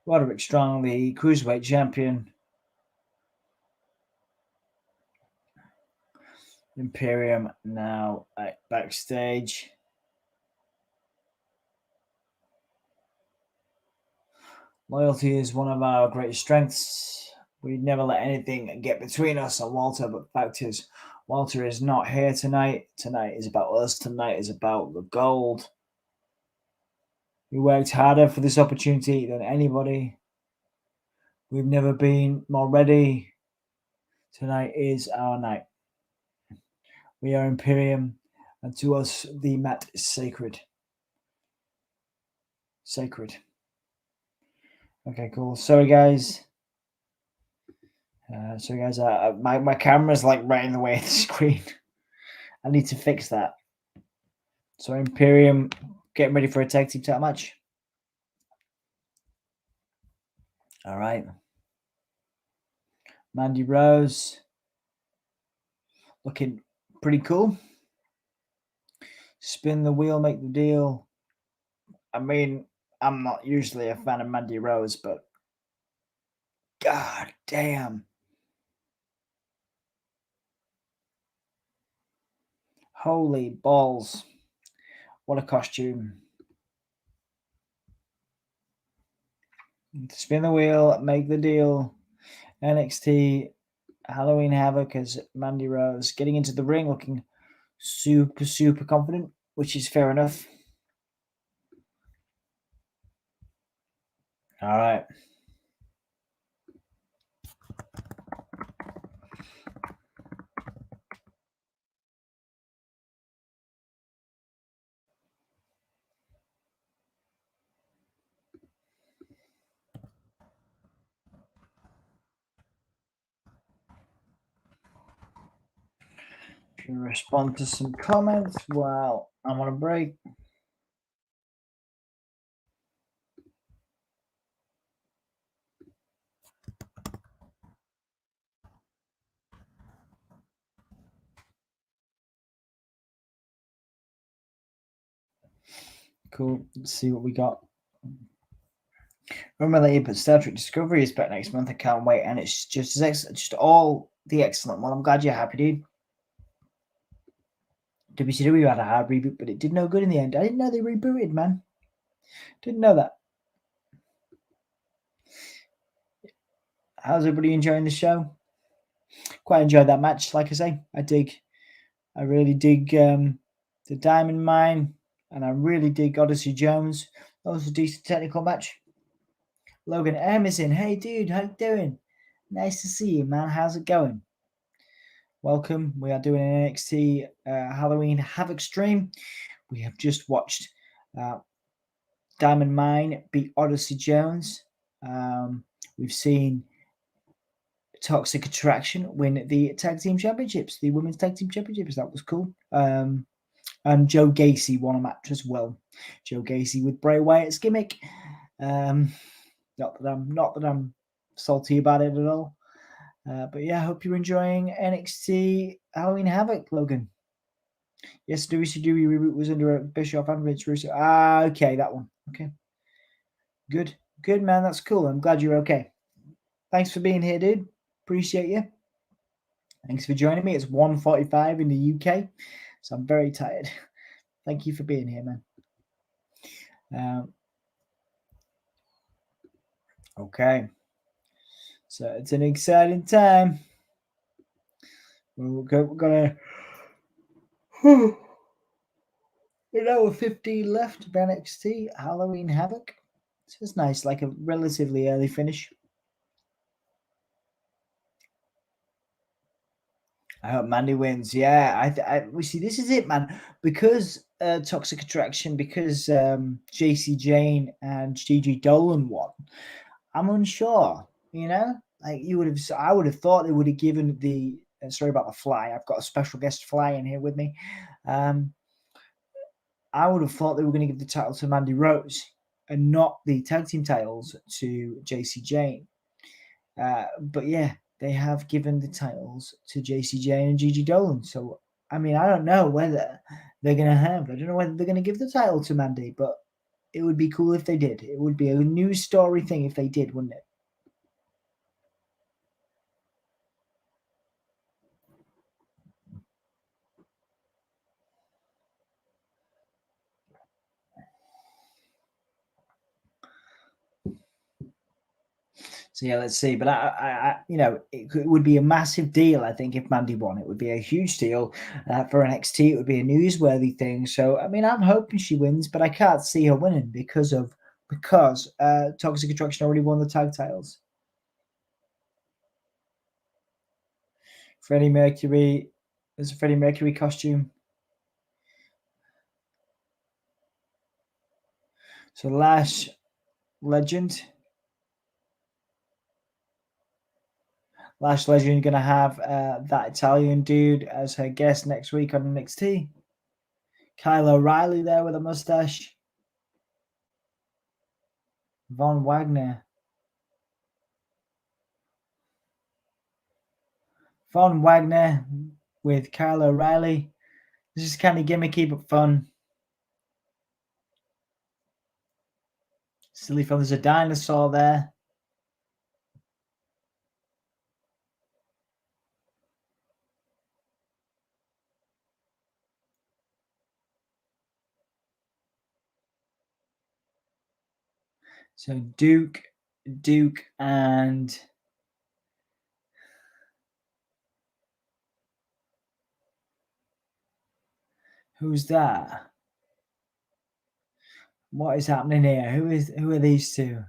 Roderick Strong, the Cruiserweight champion. Imperium now backstage. Loyalty is one of our greatest strengths. We never let anything get between us and Walter, but fact is, Walter is not here tonight. Tonight is about us. Tonight is about the gold. We worked harder for this opportunity than anybody. We've never been more ready. Tonight is our night. We are Imperium, and to us, the mat is sacred. Sacred. Okay, cool. Sorry, guys. My camera's like right in the way of the screen. I need to fix that. So Imperium getting ready for a tag team title match. All right. Mandy Rose looking pretty cool. Spin the wheel, make the deal. I mean, I'm not usually a fan of Mandy Rose, but god damn. Holy balls. What a costume. Spin the wheel, make the deal. NXT Halloween Havoc as Mandy Rose getting into the ring looking super confident, which is fair enough. All right. To respond to some comments while I'm on a break. Cool. Let's see what we got. Unrelated, but Star Trek Discovery is back next month. I can't wait, and it's just as excellent, just all the excellent. Well, I'm glad you're happy, dude. WCW had a hard reboot, but it did no good in the end. I didn't know they rebooted, man. Didn't know that. How's everybody enjoying the show? Quite enjoyed that match, like I say. I really dig the Diamond Mine, and I really dig Odyssey Jones. That was a decent technical match. Logan Emerson, hey dude, how you doing? Nice to see you, man. How's it going? Welcome. We are doing an NXT Halloween Havoc stream. We have just watched Diamond Mine beat Odyssey Jones. We've seen Toxic Attraction win the Tag Team Championships, the Women's Tag Team Championships. That was cool. And Joe Gacy won a match as well. Joe Gacy with Bray Wyatt's gimmick. Not that I'm salty about it at all. But yeah, I hope you're enjoying NXT Halloween Havoc, Logan. Yes, WCW reboot was under Bischoff and Vince Russo. Okay, that one. Okay. Good, man. That's cool. I'm glad you're okay. Thanks for being here, dude. Appreciate you. Thanks for joining me. It's 1:45 in the UK, so I'm very tired. Thank you for being here, man. Okay. So it's an exciting time. We're gonna an hour 15 left of NXT Halloween Havoc. So it's nice, like a relatively early finish. I hope Mandy wins. Yeah, we see this is it, man. Because Toxic Attraction, because Jacy, Jayne, and Gigi Dolin won. I'm unsure. You know, like I would have thought they would have given the. Sorry about the fly. I've got a special guest fly in here with me. I would have thought they were going to give the title to Mandy Rose and not the tag team titles to Jacy Jayne. But yeah, they have given the titles to Jacy Jayne and Gigi Dolin. So, I mean, I don't know whether they're going to have. I don't know whether they're going to give the title to Mandy, but it would be cool if they did. It would be a news story thing if they did, wouldn't it? So yeah, let's see. But I it would be a massive deal. I think if Mandy won, it would be a huge deal for NXT. It would be a newsworthy thing. So I mean, I'm hoping she wins, but I can't see her winning because Toxic Attraction already won the tag titles. Freddie Mercury. There's a Freddie Mercury costume. So Lash, Legend. Lash Legend going to have that Italian dude as her guest next week on NXT. Kyle O'Reilly there with a mustache. Von Wagner. Von Wagner with Kyle O'Reilly. This is kind of gimmicky but fun. Silly fun. There's a dinosaur there. So Duke, and who's that? What is happening here? Who are these two?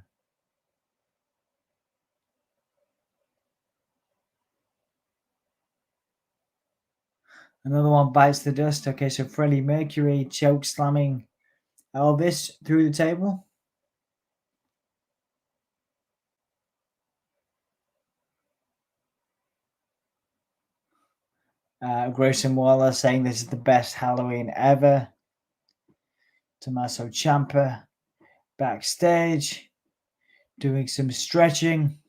Another one bites the dust. Okay, so Freddie Mercury choke slamming Elvis through the table. Grayson Waller saying this is the best Halloween ever. Tommaso Ciampa backstage doing some stretching.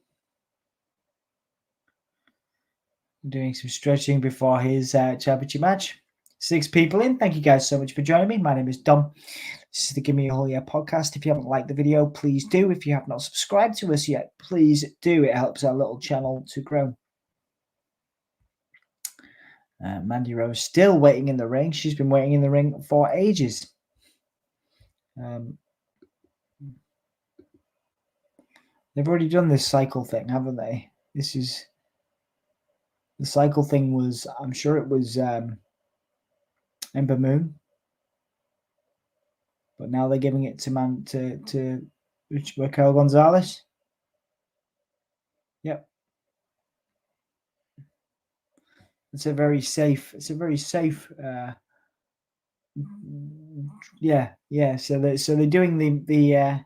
Before his championship match. 6 people in. Thank you guys so much for joining me. My name is Dom. This is the Give Me a Whole Year podcast. If you haven't liked the video, please do. If you have not subscribed to us yet, please do. It helps our little channel to grow. Mandy Rose still waiting in the ring. She's been waiting in the ring for ages. They've already done this cycle thing, haven't they? This is the cycle thing was, I'm sure it was Ember Moon, but now they're giving it to Raquel Gonzalez. Yep. It's a very safe. Yeah. So they're doing the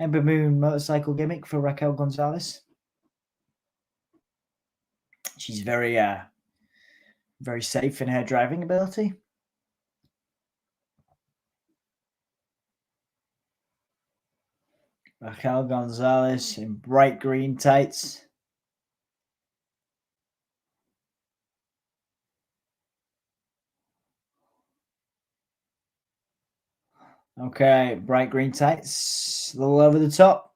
Ember Moon motorcycle gimmick for Raquel Gonzalez. She's very safe in her driving ability. Raquel Gonzalez in bright green tights. Okay, bright green tights, a little over the top.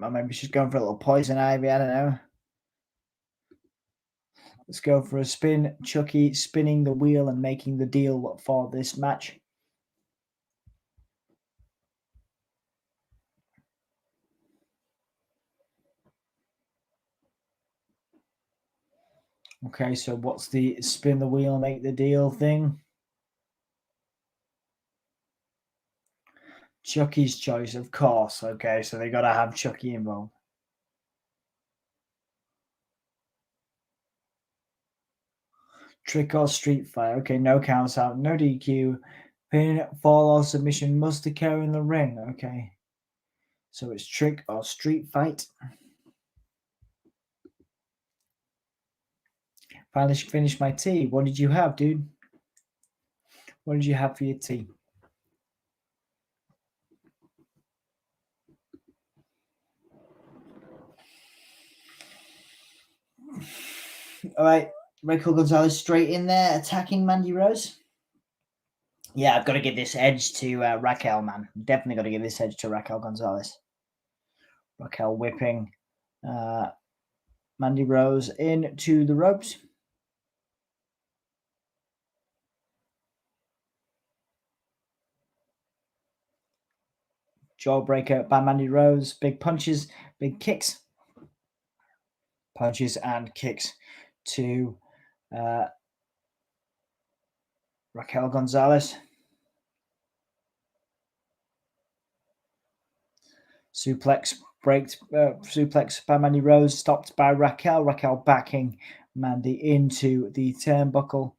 Or maybe she's going for a little poison ivy, I don't know. Let's go for a spin. Chucky spinning the wheel and making the deal for this match. Okay, so what's the spin the wheel, make the deal thing? Chucky's choice, of course. Okay, so they got to have Chucky involved. Trick or street fight. Okay, no counts out, no DQ. Pin, fall, or submission must occur in the ring. Okay, so it's trick or street fight. Finally finished my tea. What did you have, dude? What did you have for your tea? All right, Raquel Gonzalez straight in there, attacking Mandy Rose. Yeah, I've got to give this edge to Raquel, man. Definitely got to give this edge to Raquel Gonzalez. Raquel whipping Mandy Rose into the ropes. Jawbreaker by Mandy Rose. Big punches, big kicks. Punches and kicks to Raquel Gonzalez. Suplex by Mandy Rose, stopped by Raquel. Raquel backing Mandy into the turnbuckle.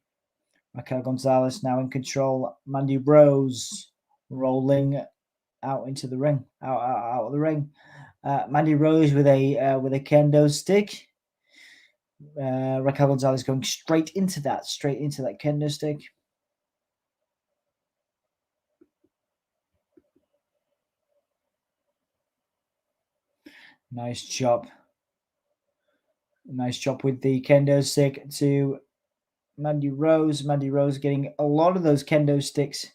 Raquel Gonzalez now in control. Mandy Rose rolling out into the ring, out of the ring. Mandy Rose with a kendo stick. Raquel Gonzalez going straight into that kendo stick. Nice job with the kendo stick to Mandy Rose. Mandy Rose getting a lot of those kendo sticks.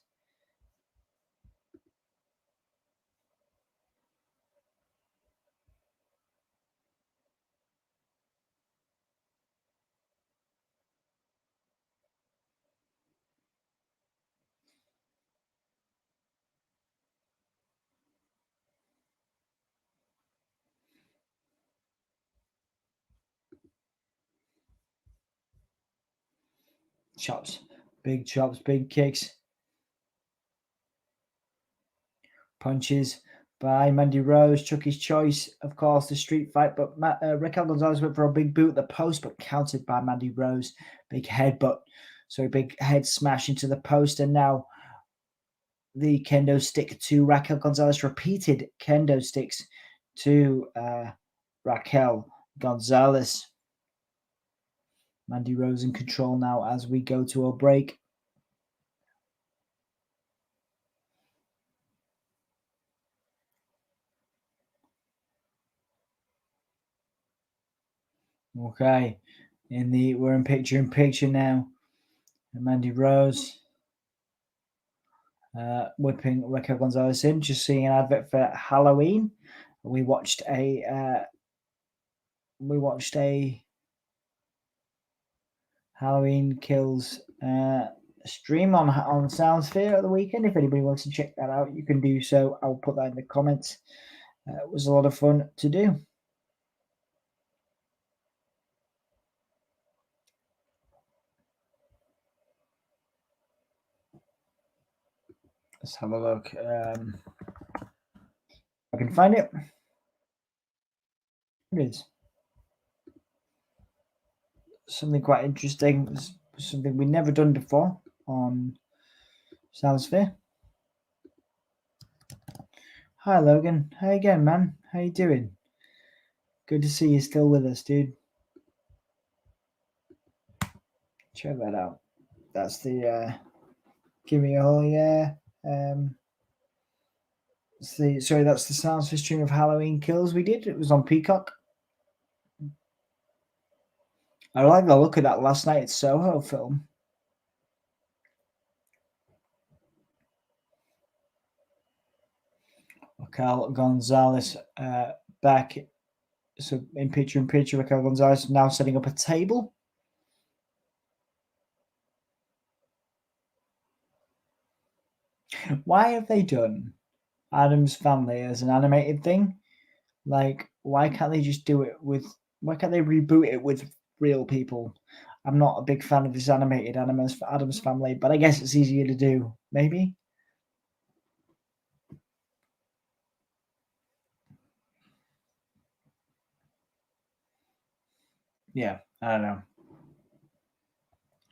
Chops, big kicks. Punches by Mandy Rose. Chucky's choice, of course, the street fight, but Raquel Gonzalez went for a big boot at the post, but countered by Mandy Rose. Big headbutt. So a big head smash into the post, and now the kendo stick to Raquel Gonzalez. Repeated kendo sticks to Raquel Gonzalez. Mandy Rose in control now as we go to a break. Okay, we're in picture now. And Mandy Rose whipping Raquel Gonzalez in. Just seeing an advert for Halloween. We watched a Halloween Kills stream on Soundsphere at the weekend. If anybody wants to check that out, you can do so. I'll put that in the comments. It was a lot of fun to do. Let's have a look. I can find it. It is something quite interesting. Something we've never done before on Soundsphere. Hi Logan, how you going, man? How you doing? Good to see you still with us, dude. Check that out. That's the Give Me a Hole, yeah. That's the Soundsphere stream of Halloween Kills we did. It was on Peacock. I like the look of that last night at Soho film. Raquel Gonzalez back. So in picture, Raquel Gonzalez now setting up a table. Why have they done Addams Family as an animated thing? Like, why can't they just do it with? Why can't they reboot it with real people? I'm not a big fan of this animated Addams Family, but I guess it's easier to do. Maybe. Yeah, I don't know.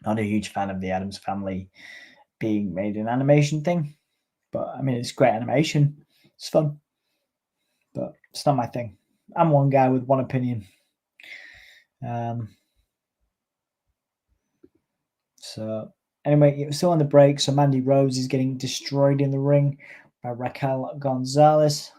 Not a huge fan of the Addams Family being made an animation thing, but I mean, it's great animation. It's fun, but it's not my thing. I'm one guy with one opinion. So anyway, it was still on the break. So Mandy Rose is getting destroyed in the ring by Raquel Gonzalez.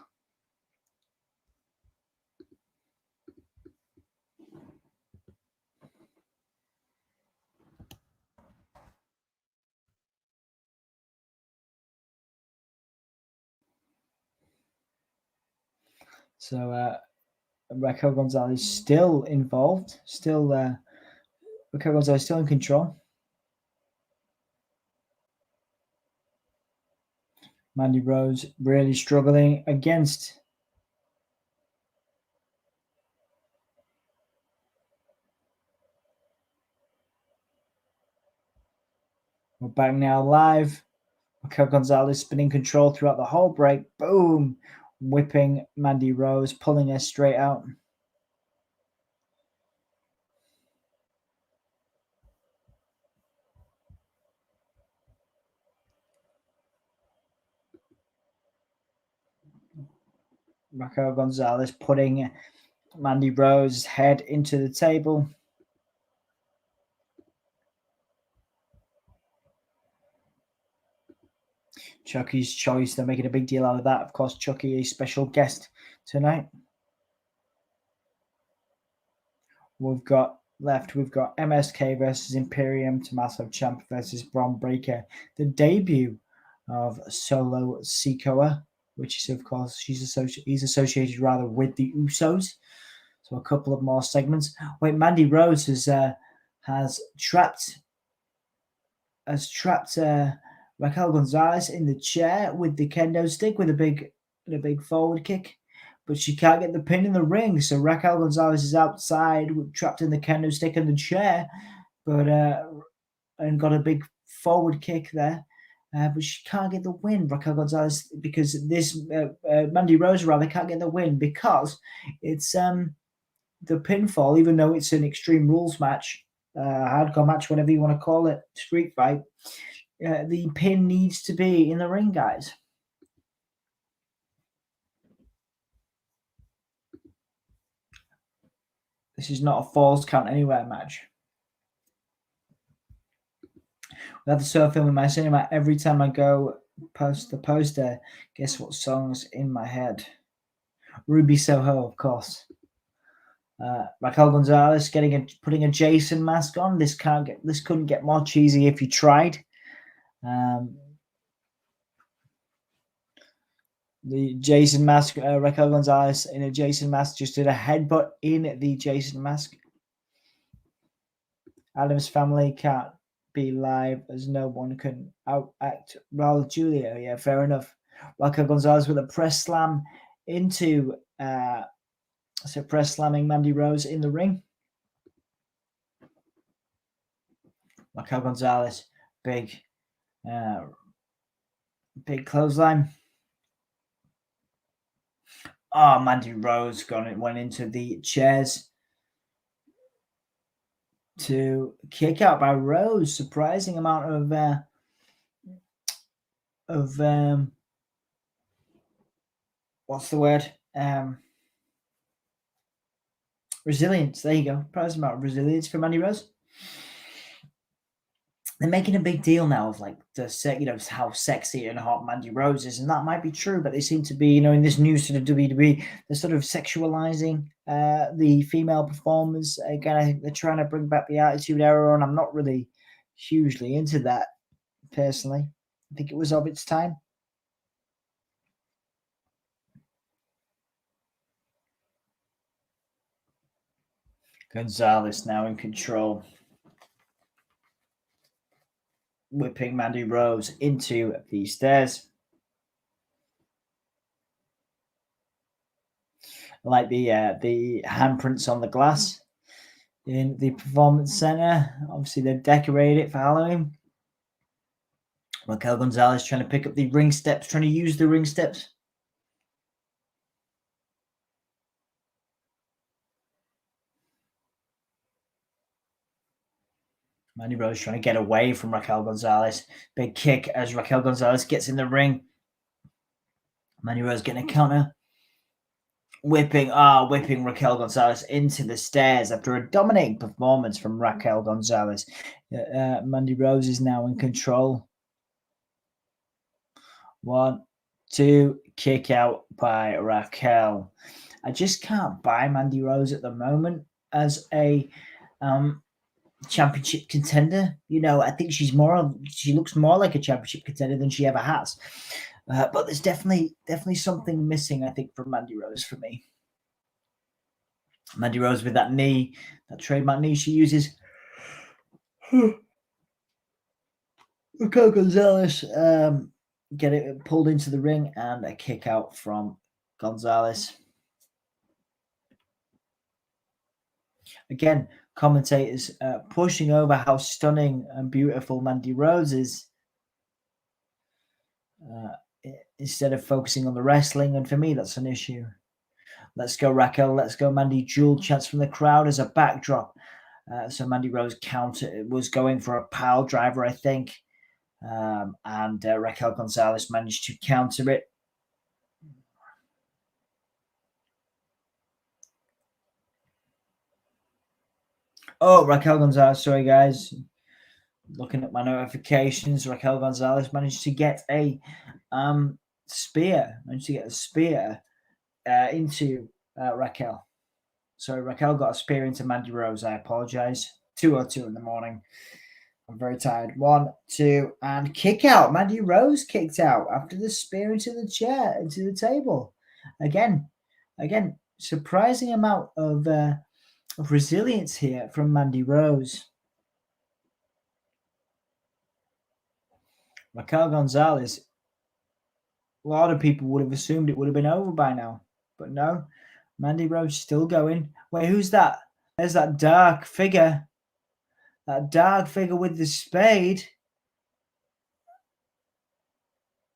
So Raquel Gonzalez still involved. Raquel Gonzalez still in control. Mandy Rose really struggling against We're back now live. Raquel Gonzalez spinning control throughout the whole break. Boom! Whipping Mandy Rose, pulling her straight out. Raquel Gonzalez putting Mandy Rose's head into the table. Chucky's choice. They're making a big deal out of that. Of course, Chucky, a special guest tonight. We've got MSK versus Imperium, Tommaso Ciampa versus Bron Breakker. The debut of Solo Sikoa, which is, of course, he's associated rather with the Usos. So a couple of more segments. Wait, Mandy Rose has trapped Raquel Gonzalez in the chair with the kendo stick with a big forward kick, but she can't get the pin in the ring. So Raquel Gonzalez is outside, trapped in the kendo stick in the chair, but and got a big forward kick there. But she can't get the win, Raquel Gonzalez, because this Mandy Rose rather can't get the win because it's the pinfall, even though it's an Extreme Rules match, hardcore match, whatever you want to call it, street fight. The pin needs to be in the ring, guys. This is not a Falls Count Anywhere match. We have the surf film in my cinema. Every time I go post the poster, guess what song's in my head? Ruby Soho, of course. Raquel Gonzalez putting a Jason mask on. This couldn't get more cheesy if you tried. The Jason mask, Raquel Gonzalez in a Jason mask just did a headbutt in the Jason mask. Adam's family can't be live as no one can outact Raul Julia. Yeah, fair enough. Raquel Gonzalez with a press slam into press slamming Mandy Rose in the ring. Raquel Gonzalez, big clothesline. Oh, Mandy Rose went into the chairs to kick out by Rose. Surprising amount of what's the word? Resilience. There you go. Surprising amount of resilience for Mandy Rose. They're making a big deal now of like how sexy and hot Mandy Rose is, and that might be true, but they seem to be, in this new sort of WWE, they're sort of sexualizing the female performers. Again, I think they're trying to bring back the Attitude Era, and I'm not really hugely into that personally. I think it was of its time. Gonzalez now in control, whipping Mandy Rose into the stairs. I like the handprints on the glass in the Performance Center. Obviously, they've decorated it for Halloween. Raquel Gonzalez trying to pick up the ring steps, trying to use the ring steps. Mandy Rose trying to get away from Raquel Gonzalez. Big kick as Raquel Gonzalez gets in the ring. Mandy Rose getting a counter. Whipping Raquel Gonzalez into the stairs after a dominating performance from Raquel Gonzalez. Mandy Rose is now in control. 1, 2, kick out by Raquel. I just can't buy Mandy Rose at the moment as a championship contender. I think she looks more like a championship contender than she ever has. But there's definitely something missing, I think, from Mandy Rose for me. Mandy Rose with that knee, that trademark knee she uses. Raquel Gonzalez get it pulled into the ring and a kick out from Gonzalez. Again, commentators pushing over how stunning and beautiful Mandy Rose is instead of focusing on the wrestling, and for me that's an issue. Let's go Raquel, let's go Mandy. Jewel chants from the crowd as a backdrop. So Mandy Rose was going for a pile driver, I think, and Raquel Gonzalez managed to counter it. Oh, Raquel Gonzalez, sorry guys. Looking at my notifications, Raquel Gonzalez managed to get a spear. Into Raquel. Sorry, Raquel got a spear into Mandy Rose. I apologize. 2:02 in the morning. I'm very tired. 1, 2, and kick out. Mandy Rose kicked out after the spear into the chair, into the table. Again, surprising amount of resilience here from Mandy Rose. Raquel Gonzalez, a lot of people would have assumed it would have been over by now. But no, Mandy Rose still going. Wait, who's that? There's that dark figure. That dark figure with the spade.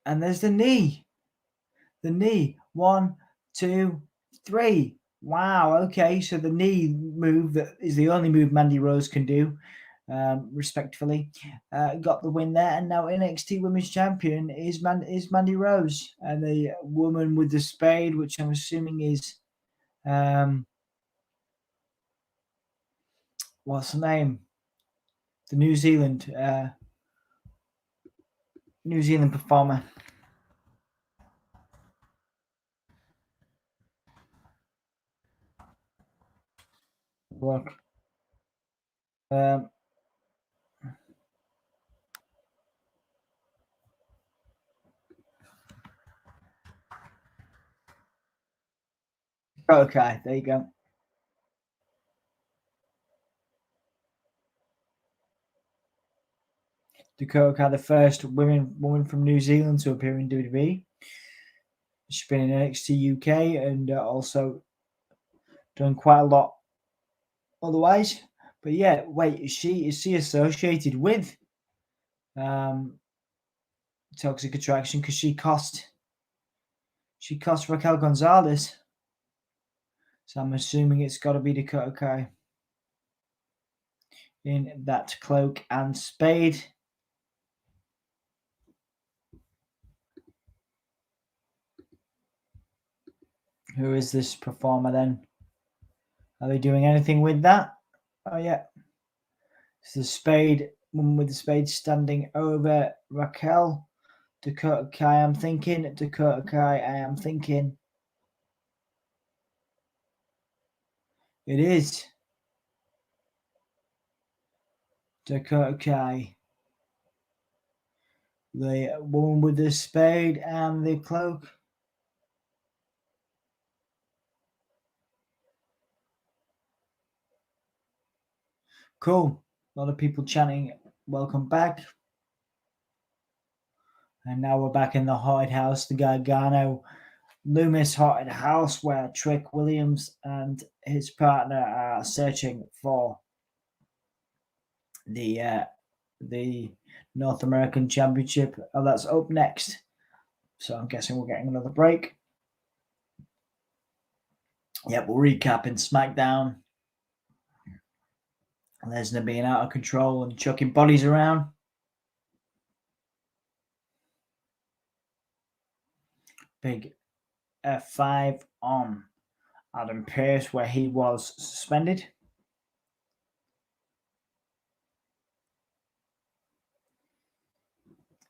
And there's the knee. The knee. 1, 2, 3. Wow, okay. So the knee move that is the only move Mandy Rose can do. Respectfully, got the win there, and now NXT Women's Champion is Mandy Rose, and the woman with the spade, which I'm assuming is what's the name? The New Zealand performer. Look. Okay, there you go. Dakota Kai, the first woman from New Zealand to appear in WWE. She's been in NXT UK and also done quite a lot otherwise. But yeah, wait, is she associated with Toxic Attraction? Because she cost Raquel Gonzalez. So I'm assuming it's got to be Dakota Kai in that cloak and spade. Who is this performer then? Are they doing anything with that? Oh yeah. It's the spade, woman with the spade standing over Raquel. Dakota Kai, I'm thinking. Dakota Kai, I am thinking. It is Dakota Kai. The woman with the spade and the cloak. Cool. A lot of people chanting, welcome back. And now we're back in the haunted house, the Gargano Loomis haunted house, where Trick Williams and his partner are searching for the North American Championship. Oh, that's up next. So I'm guessing we're getting another break. Yep, we're recapping SmackDown. Lesnar being out of control and chucking bodies around. Big F5 on Adam Pearce, where he was suspended.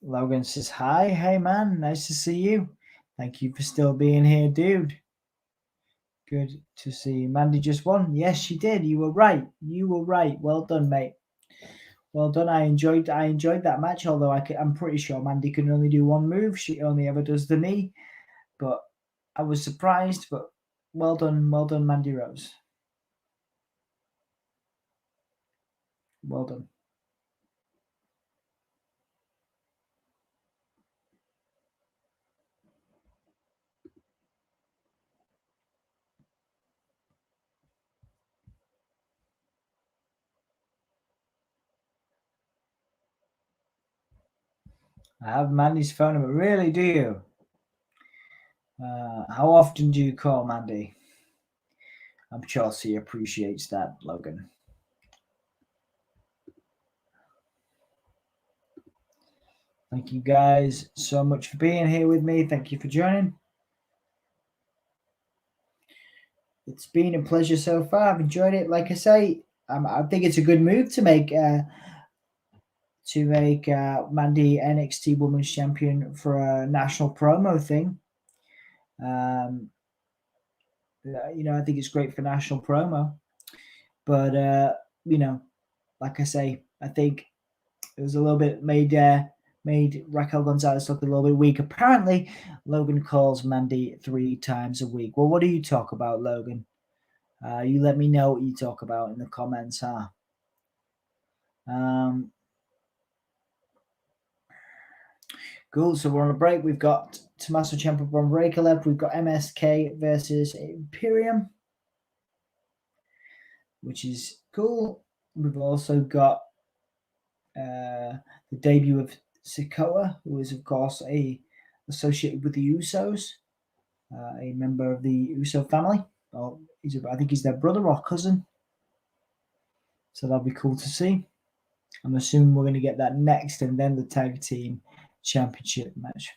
Logan says, hi, hey man, nice to see you. Thank you for still being here, dude. Good to see you. Mandy just won. Yes, she did. You were right. Well done, mate. Well done. I enjoyed that match, although I'm pretty sure Mandy can only do one move. She only ever does the knee. But I was surprised, but well done, Mandy Rose. Well done. I have Mandy's phone number. Really, do you? How often do you call Mandy? I'm sure she appreciates that, Logan. Thank you guys so much for being here with me. Thank you for joining. It's been a pleasure so far. I've enjoyed it. Like I say, I think it's a good move to make Mandy NXT Women's Champion for a national promo thing. I think it's great for national promo. But like I say, I think it was a little bit made Raquel Gonzalez look a little bit weak. Apparently, Logan calls Mandy 3 times a week. Well, what do you talk about, Logan? You let me know what you talk about in the comments, huh? Cool. So we're on a break. We've got Tommaso Ciampa, Bron Breakker left. We've got MSK versus Imperium, which is cool. We've also got the debut of Sikoa, who is, of course, associated with the Usos, a member of the Uso family. I think he's their brother or cousin. So that'll be cool to see. I'm assuming we're going to get that next, and then the tag team championship match.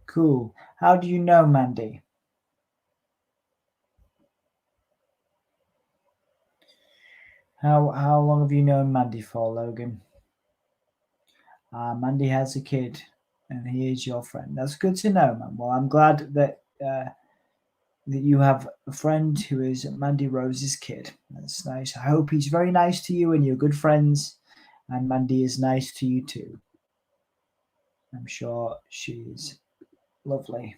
Cool. How do you know Mandy? How long have you known Mandy for, Logan? Mandy has a kid, and he is your friend. That's good to know, man. Well, I'm glad that you have a friend who is Mandy Rose's kid. That's nice. I hope he's very nice to you and you're good friends, and Mandy is nice to you too. I'm sure she's lovely.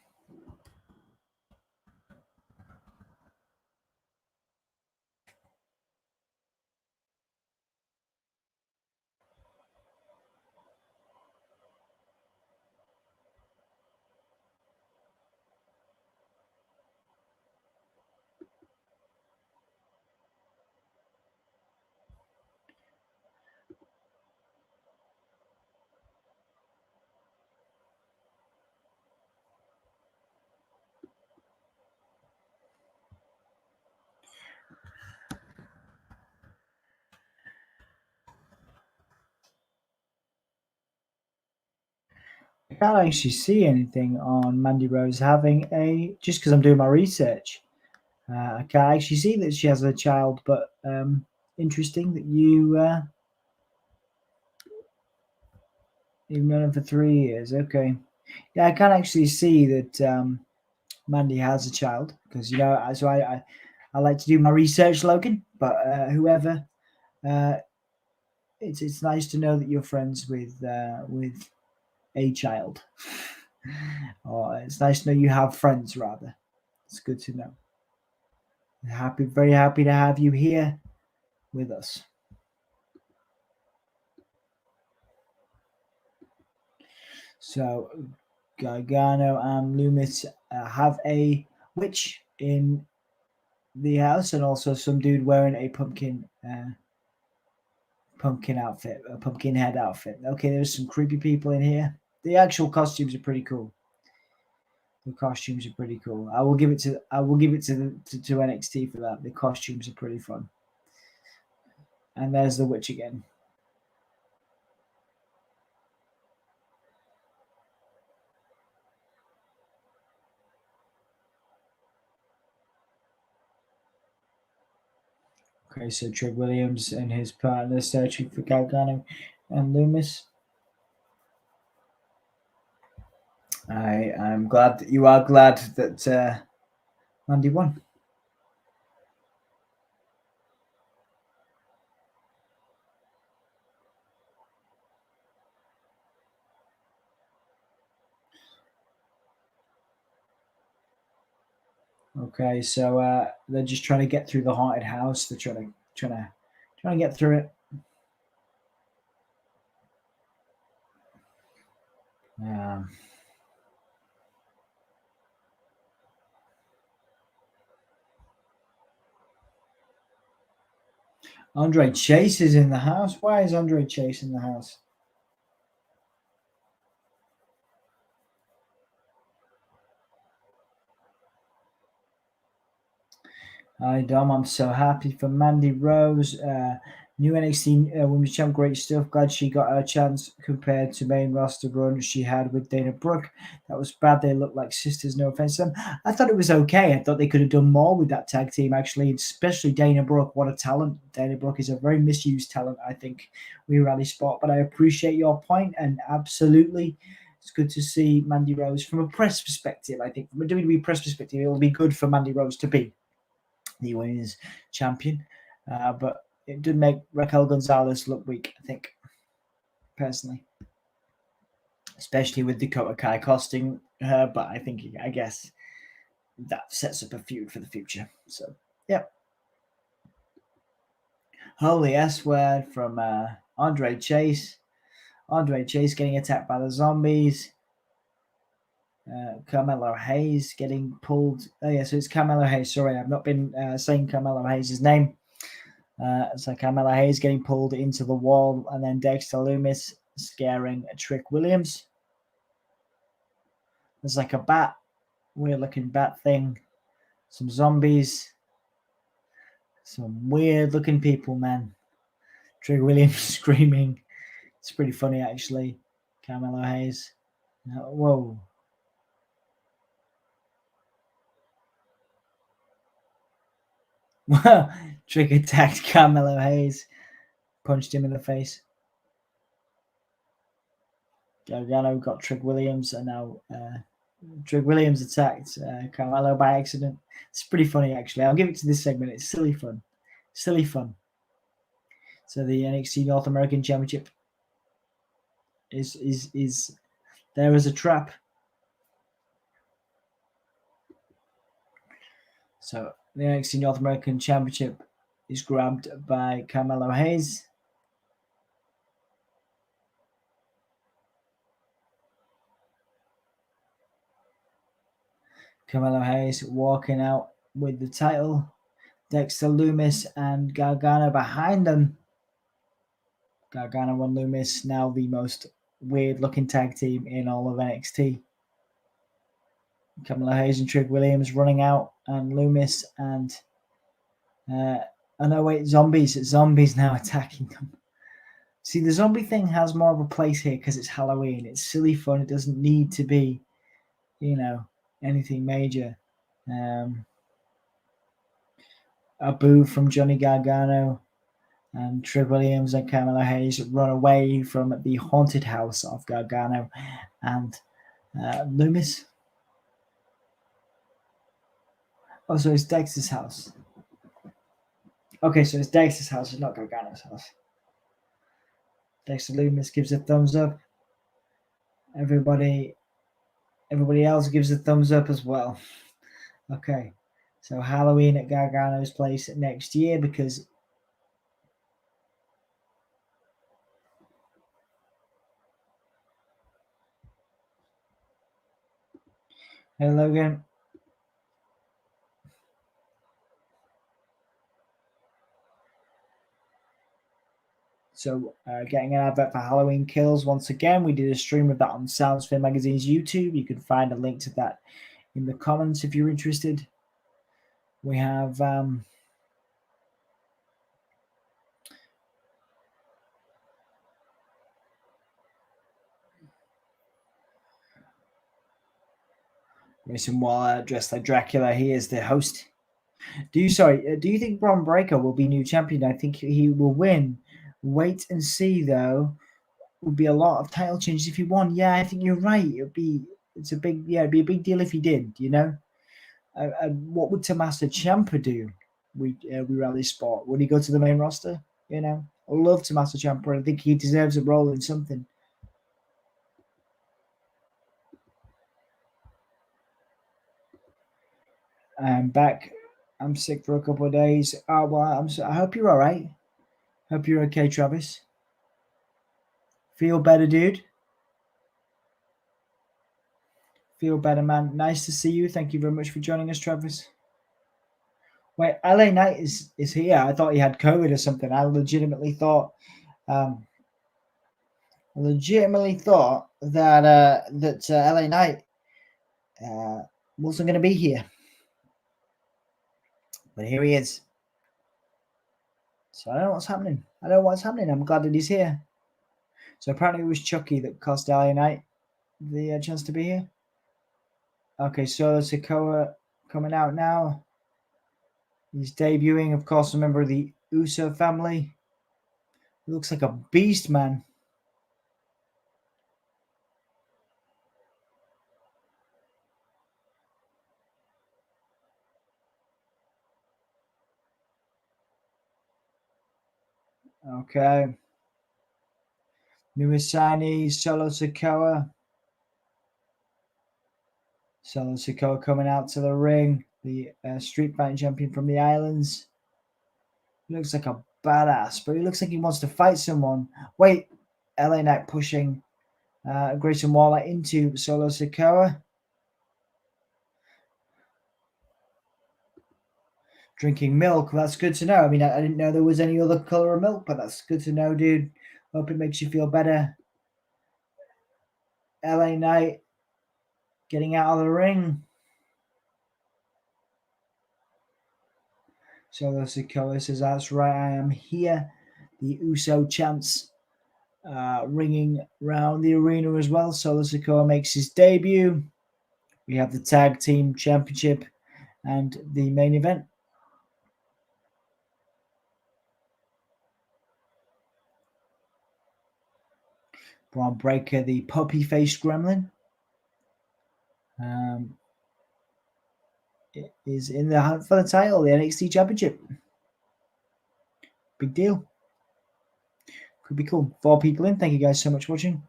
can't actually see anything on Mandy Rose having just because I'm doing my research. I can't actually see that she has a child, but interesting that you've known her for 3 years. Okay. Yeah, I can't actually see that Mandy has a child because, so I like to do my research, Logan, but whoever, it's nice to know that you're friends with a child. Or it's nice to know you have friends, rather. It's good to know. Very happy to have you here with us. So Gargano and Loomis have a witch in the house, and also some dude wearing a pumpkin outfit, a pumpkin head outfit. Okay, there's some creepy people in here. The actual costumes are pretty cool. The costumes are pretty cool. I will give it to NXT for that. The costumes are pretty fun. And there's the witch again. Okay, so Trick Williams and his partner searching for Gargano and Loomis. I'm glad that you are glad that Mandy won. Okay, so they're just trying to get through the haunted house. They're trying to get through it. Andre Chase is in the house. Why is Andre Chase in the house? Hi Dom, I'm so happy for Mandy Rose. New NXT Women's Champ, great stuff. Glad she got her chance compared to main roster run she had with Dana Brooke. That was bad. They looked like sisters, no offense to them. I thought it was okay. I thought they could have done more with that tag team, actually, especially Dana Brooke. What a talent. Dana Brooke is a very misused talent, I think, we rally spot. But I appreciate your point, and absolutely, it's good to see Mandy Rose from a press perspective. I think from a WWE press perspective, it'll be good for Mandy Rose to be the women's champion. But it did make Raquel Gonzalez look weak, I think, personally. Especially with Dakota Kai costing her, but I guess that sets up a feud for the future. So, yep. Holy S word from Andre Chase. Andre Chase getting attacked by the zombies. Carmelo Hayes getting pulled. Oh, yeah, so it's Carmelo Hayes. Sorry, I've not been saying Carmelo Hayes' name. So Carmelo Hayes getting pulled into the wall, and then Dexter Loomis scaring Trick Williams. There's like a bat, weird looking bat thing. Some zombies. Some weird looking people, man. Trick Williams screaming. It's pretty funny, actually. Carmelo Hayes. Whoa. Trick attacked Carmelo Hayes. Punched him in the face. Gargano got Trick Williams, and now Trick Williams attacked Carmelo by accident. It's pretty funny, actually. I'll give it to this segment. It's silly fun. Silly fun. So the NXT North American Championship is there as a trap. So the NXT North American Championship is grabbed by Carmelo Hayes. Carmelo Hayes walking out with the title. Dexter Loomis and Gargano behind them. Gargano and Loomis, now the most weird-looking tag team in all of NXT. Carmelo Hayes and Trick Williams running out, and Loomis and oh no, wait, zombies now attacking them. See, the zombie thing has more of a place here because it's Halloween. It's silly fun. It doesn't need to be, anything major. A boo from Johnny Gargano, and Trick Williams and Carmelo Hayes run away from the haunted house of Gargano and Loomis. Oh, so it's Dexter's house. Okay, so it's Dexter's house, it's not Gargano's house. Dexter Loomis gives a thumbs up. Everybody else gives a thumbs up as well. Okay, so Halloween at Gargano's place next year because hey Logan. So getting an advert for Halloween Kills once again. We did a stream of that on Soundsphere Magazine's YouTube. You can find a link to that in the comments if you're interested. We have Grayson Waller dressed like Dracula. He is the host. Do you think Bron Breakker will be new champion? I think he will win. Wait and see, though. Would be a lot of title changes if he won. Yeah, I think you're right. It'd be a big deal if he did. What would Tommaso Ciampa do? We Rally Sport. Would he go to the main roster? I love Tommaso Ciampa. I think he deserves a role in something. I'm back. I'm sick for a couple of days. Oh well, I hope you're all right. Hope you're okay, Travis. Feel better, dude. Feel better, man. Nice to see you. Thank you very much for joining us, Travis. Wait, LA Knight is here. I thought he had COVID or something. I legitimately thought that LA Knight wasn't going to be here, but here he is. So I don't know what's happening. I'm glad that he's here. So apparently it was Chucky that cost LA Knight the chance to be here. Okay, so Sikoa coming out now. He's debuting, of course, a member of the Uso family. He looks like a beast, man. Okay. Newest signee, Solo Sikoa. Solo Sikoa coming out to the ring. The street fighting champion from the islands. He looks like a badass, but he looks like he wants to fight someone. Wait, LA Knight pushing Grayson Waller into Solo Sikoa. Drinking milk, that's good to know. I mean, I didn't know there was any other color of milk, but that's good to know, dude. Hope it makes you feel better. LA Knight getting out of the ring. Solo Sikoa says, that's right, I am here. The Uso chants ringing around the arena as well. Solo Sikoa makes his debut. We have the Tag Team Championship and the main event. Bron Breakker, the puppy-faced gremlin, is in the hunt for the title, the NXT Championship. Big deal. Could be cool. 4 people in. Thank you guys so much for watching.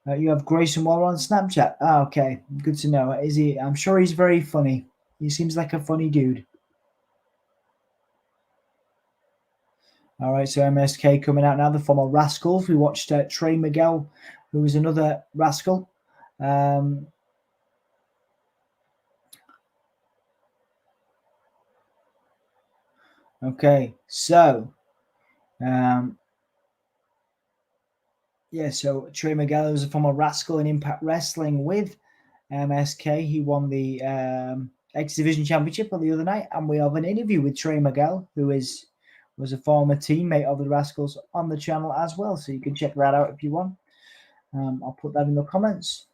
You have Grayson Waller on Snapchat. Okay. Good to know. Is he? I'm sure he's very funny. He seems like a funny dude. All right, so MSK coming out now, the former Rascals. We watched Trey Miguel, who was another Rascal. Okay, so so Trey Miguel was a former Rascal in Impact Wrestling with MSK. He won the X Division Championship on the other night, and we have an interview with Trey Miguel, who is was a former teammate of the Rascals on the channel as well, so you can check that out if you want. I'll put that in the comments.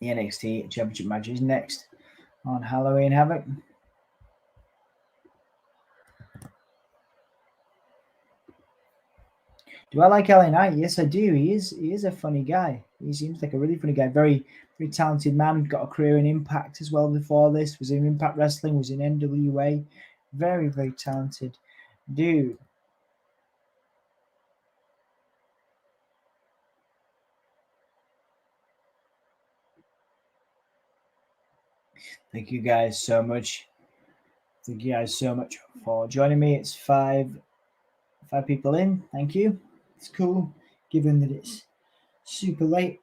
The NXT Championship Match is next on Halloween Havoc. Do I like LA Knight? Yes, I do. He is a funny guy. He seems like a really funny guy. Very, very talented man. Got a career in Impact as well before this. Was in Impact Wrestling. Was in NWA. Very, very talented dude. Thank you guys so much. Thank you guys so much for joining me. It's five people in. Thank you. It's cool, given that it's super late.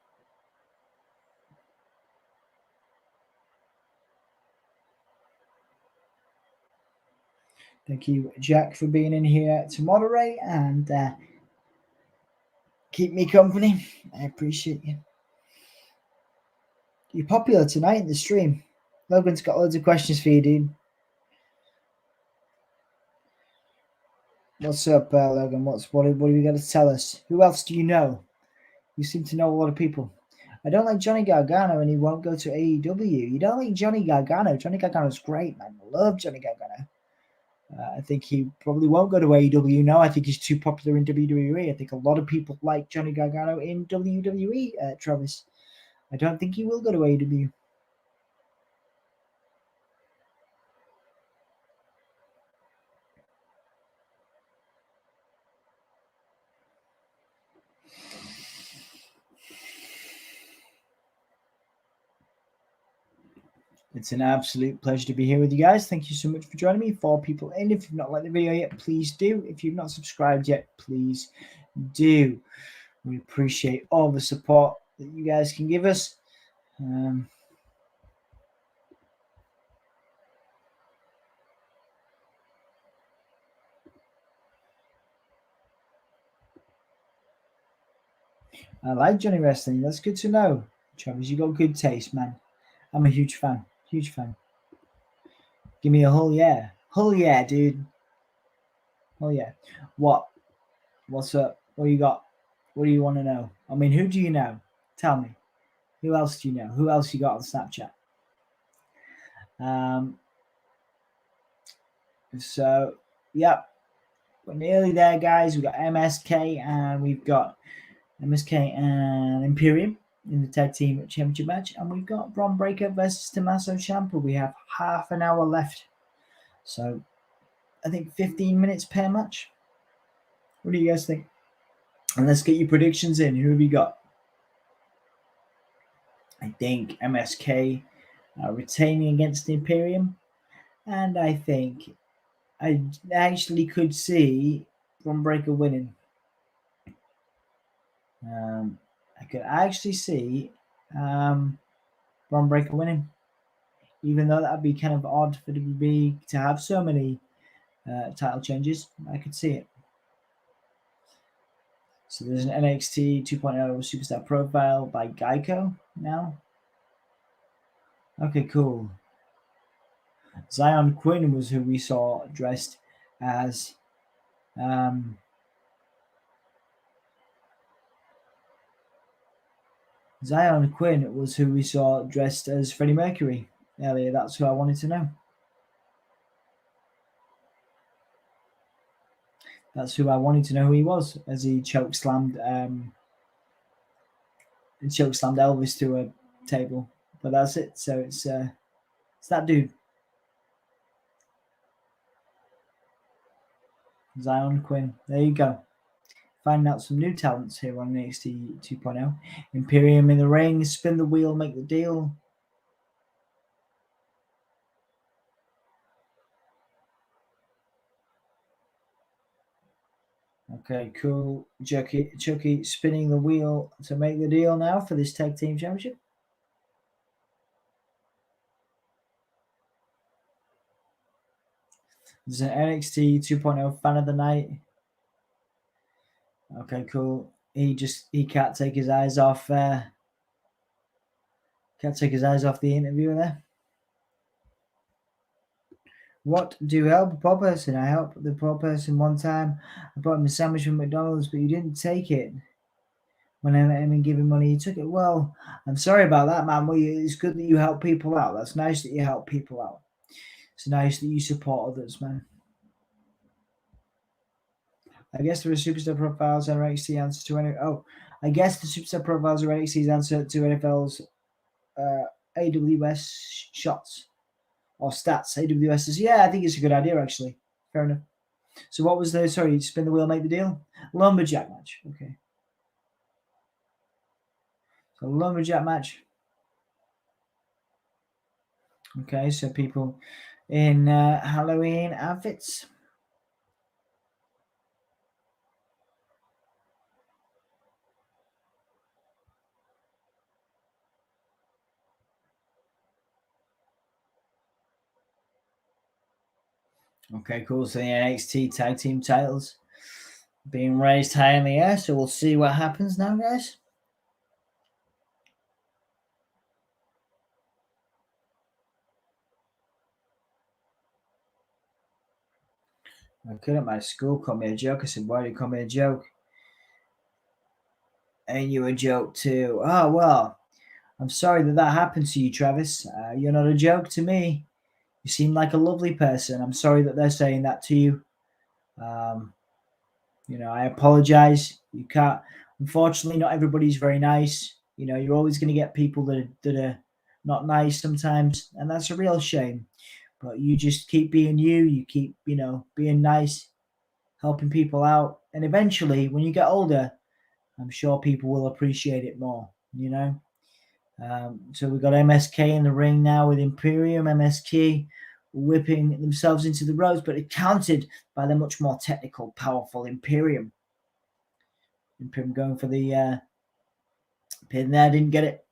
Thank you, Jack, for being in here to moderate and keep me company. I appreciate you. You're popular tonight in the stream. Logan's got loads of questions for you, dude. What's up, Logan? What have you got to tell us? Who else do you know? You seem to know a lot of people. I don't like Johnny Gargano, and he won't go to AEW. You don't like Johnny Gargano? Johnny Gargano's great, man. I love Johnny Gargano. I think he probably won't go to AEW now. I think he's too popular in WWE. I think a lot of people like Johnny Gargano in WWE, Travis. I don't think he will go to AEW. It's an absolute pleasure to be here with you guys. Thank you so much for joining me. 4 people in. If you've not liked the video yet, please do. If you've not subscribed yet, please do. We appreciate all the support that you guys can give us. I like Johnny Wrestling. That's good to know. Travis, you got good taste, man. I'm a huge fan. Huge fan. Give me a whole yeah. Whole yeah, dude. Oh yeah. What's up? What you got? What do you want to know? I mean, who do you know? Tell me. Who else do you know? Who else you got on Snapchat? So, yeah. We're nearly there, guys. We've got MSK and Imperium in the tag team championship match, and we've got Bron Breakker versus Tommaso Ciampa. We have half an hour left, so I think 15 minutes per match. What do you guys think? And let's get your predictions in. Who have you got? I think MSK retaining against the Imperium, and I think I actually could see Bron Breakker winning. I could actually see Bron Breakker winning, even though that'd be kind of odd for WWE to have so many title changes. I could see it. So there's an NXT 2.0 Superstar Profile by Geico now. Okay, cool. Zion Quinn was who we saw dressed as Zion Quinn was who we saw dressed as Freddie Mercury earlier. That's who I wanted to know. That's who I wanted to know who he was, as he chokeslammed Elvis to a table. But that's it. So it's that dude. Zion Quinn. There you go. Finding out some new talents here on NXT 2.0. Imperium in the ring. Spin the wheel, make the deal. Okay, cool. Chucky spinning the wheel to make the deal now for this tag team championship. There's an NXT 2.0 fan of the night. Okay, cool. He can't take his eyes off. Can't take his eyes off the interviewer there. What do help a poor person? I helped the poor person one time. I bought him a sandwich from McDonald's, but you didn't take it. When I met him and gave him money, he took it. Well, I'm sorry about that, man. Well, it's good that you help people out. That's nice that you help people out. It's nice that you support others, man. I guess there are superstar profiles on NXT answer to any. Oh, I guess the superstar profiles are NXT's answer to NFL's AWS shots or stats. AWS says, yeah, I think it's a good idea, actually. Fair enough. So what was the, sorry, spin the wheel, make the deal? Lumberjack match. Okay. So lumberjack match. Okay, so people in Halloween outfits. Okay, cool. So the NXT tag team titles being raised high in the air. So we'll see what happens now, guys. A kid at my school called me a joke. I said, why do you call me a joke? And you a joke too. Oh, well, I'm sorry that happened to you, Travis. You're not a joke to me. You seem like a lovely person. I'm sorry that they're saying that to you. I apologize. You can't. Unfortunately, not everybody's very nice. You're always going to get people that are not nice sometimes, and that's a real shame. But you just keep being you. You keep, being nice, helping people out, and eventually, when you get older, I'm sure people will appreciate it more. So we've got MSK in the ring now with Imperium. MSK whipping themselves into the ropes, but it countered by the much more technical, powerful Imperium. Imperium going for the pin there, didn't get it.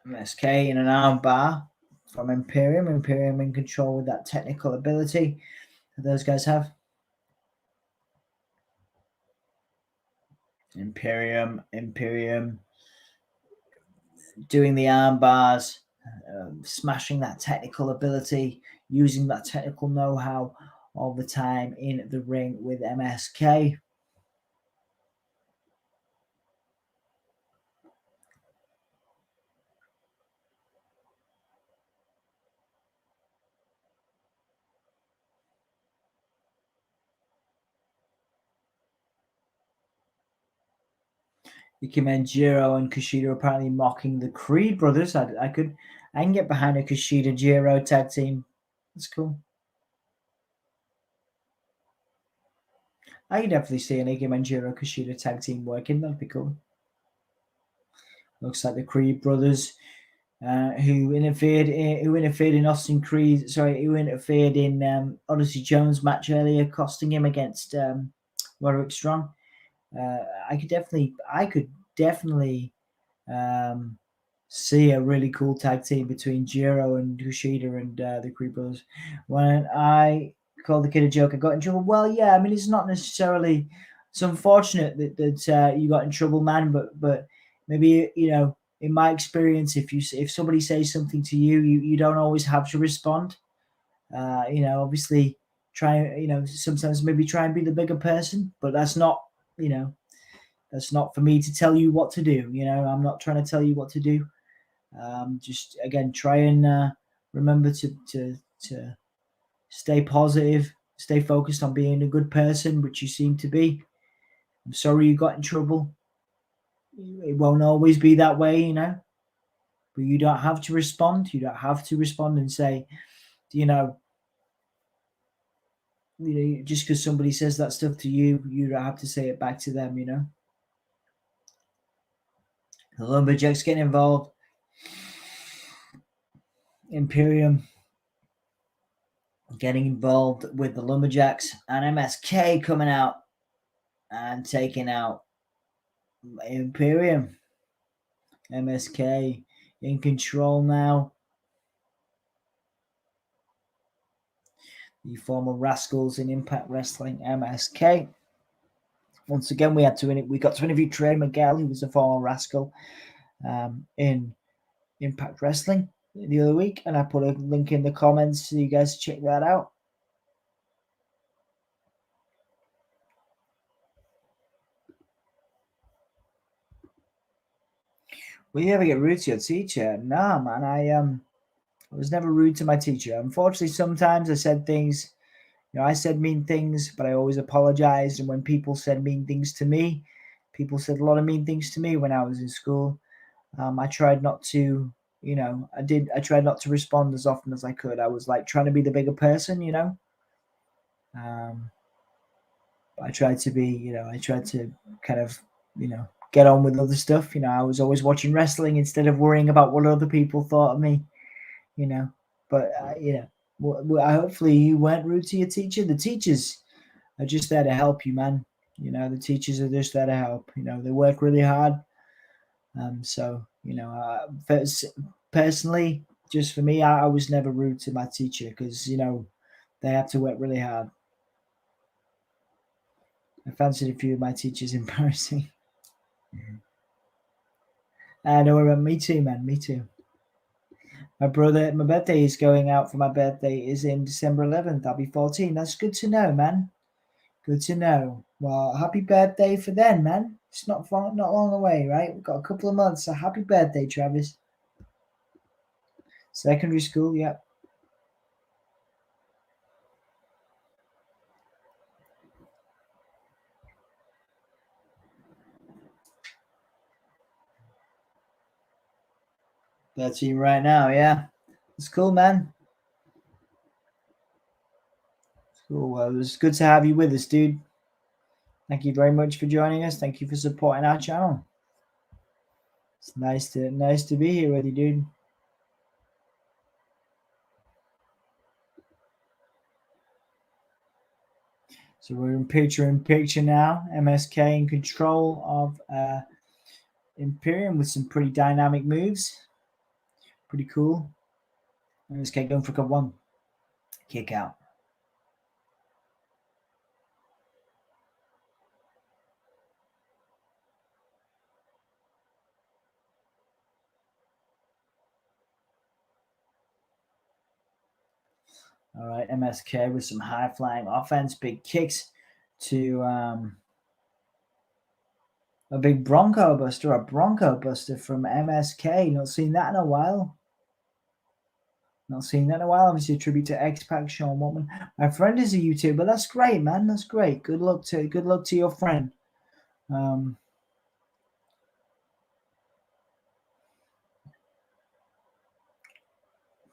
MSK in an arm bar from Imperium. Imperium in control with that technical ability that those guys have. Imperium doing the arm bars, smashing that technical ability, using that technical know-how all the time in the ring with MSK. Jiro and Kushida apparently mocking the Creed brothers. I can get behind a Kushida Jiro tag team. That's cool. I can definitely see an Ike Jiro Kushida tag team working. That'd be cool. Looks like the Creed brothers, who interfered in Austin Creed. Sorry, who interfered in Odyssey Jones' match earlier, costing him against Roderick Strong. I could definitely see a really cool tag team between Jiro and Kushida and the Creed brothers. When I called the kid a joke, I got in trouble. Well, yeah, I mean, it's not necessarily. It's unfortunate that you got in trouble, man. But maybe in my experience, if somebody says something to you, you don't always have to respond. Obviously, sometimes maybe try and be the bigger person, but that's not that's not for me to tell you what to do. I'm not trying to tell you what to do. Just again, try and remember to stay positive, stay focused on being a good person, which you seem to be. I'm sorry you got in trouble. It won't always be that way, but you don't have to respond. You don't have to respond and say, just because somebody says that stuff to you, you don't have to say it back to them, The Lumberjacks getting involved. Imperium getting involved with the Lumberjacks, and MSK coming out and taking out Imperium. MSK in control now. The former Rascals in Impact Wrestling, MSK. once again, we got to interview Trey Miguel, who was a former Rascal in Impact Wrestling the other week, and I put a link in the comments so you guys check that out. Will you ever get rude to your teacher? Nah, man. I was never rude to my teacher. Unfortunately, sometimes I said things. I said mean things, but I always apologized. And when people said mean things to me, people said a lot of mean things to me when I was in school. I tried not to, I tried not to respond as often as I could. I was like trying to be the bigger person, I tried to be, I tried to kind of, get on with other stuff. I was always watching wrestling instead of worrying about what other people thought of me, But, hopefully you weren't rude to your teacher. The teachers are just there to help you, man. The teachers are just there to help. They work really hard. So, personally, just for me, I was never rude to my teacher because, they have to work really hard. I fancied a few of my teachers in person. No, me too, man. Me too. My birthday is going out for my birthday is in December 11th. I'll be 14. That's good to know, man. Good to know. Well, happy birthday for then, man. It's not long away, right? We've got a couple of months. So happy birthday, Travis. Secondary school, yeah. That's you right now, yeah. It's cool, man. It's cool. Well, it was good to have you with us, dude. Thank you very much for joining us. Thank you for supporting our channel. It's nice to be here with you, dude. So we're in picture now. MSK in control of Imperium with some pretty dynamic moves. Pretty cool. MSK going for a 1. Kick out. All right, MSK with some high flying offense, big kicks to a big Bronco Buster, from MSK. Not seen that in a while. Obviously, a tribute to X-Pac, Sean Watman. My friend is a YouTuber. That's great, man. That's great. Good luck to your friend.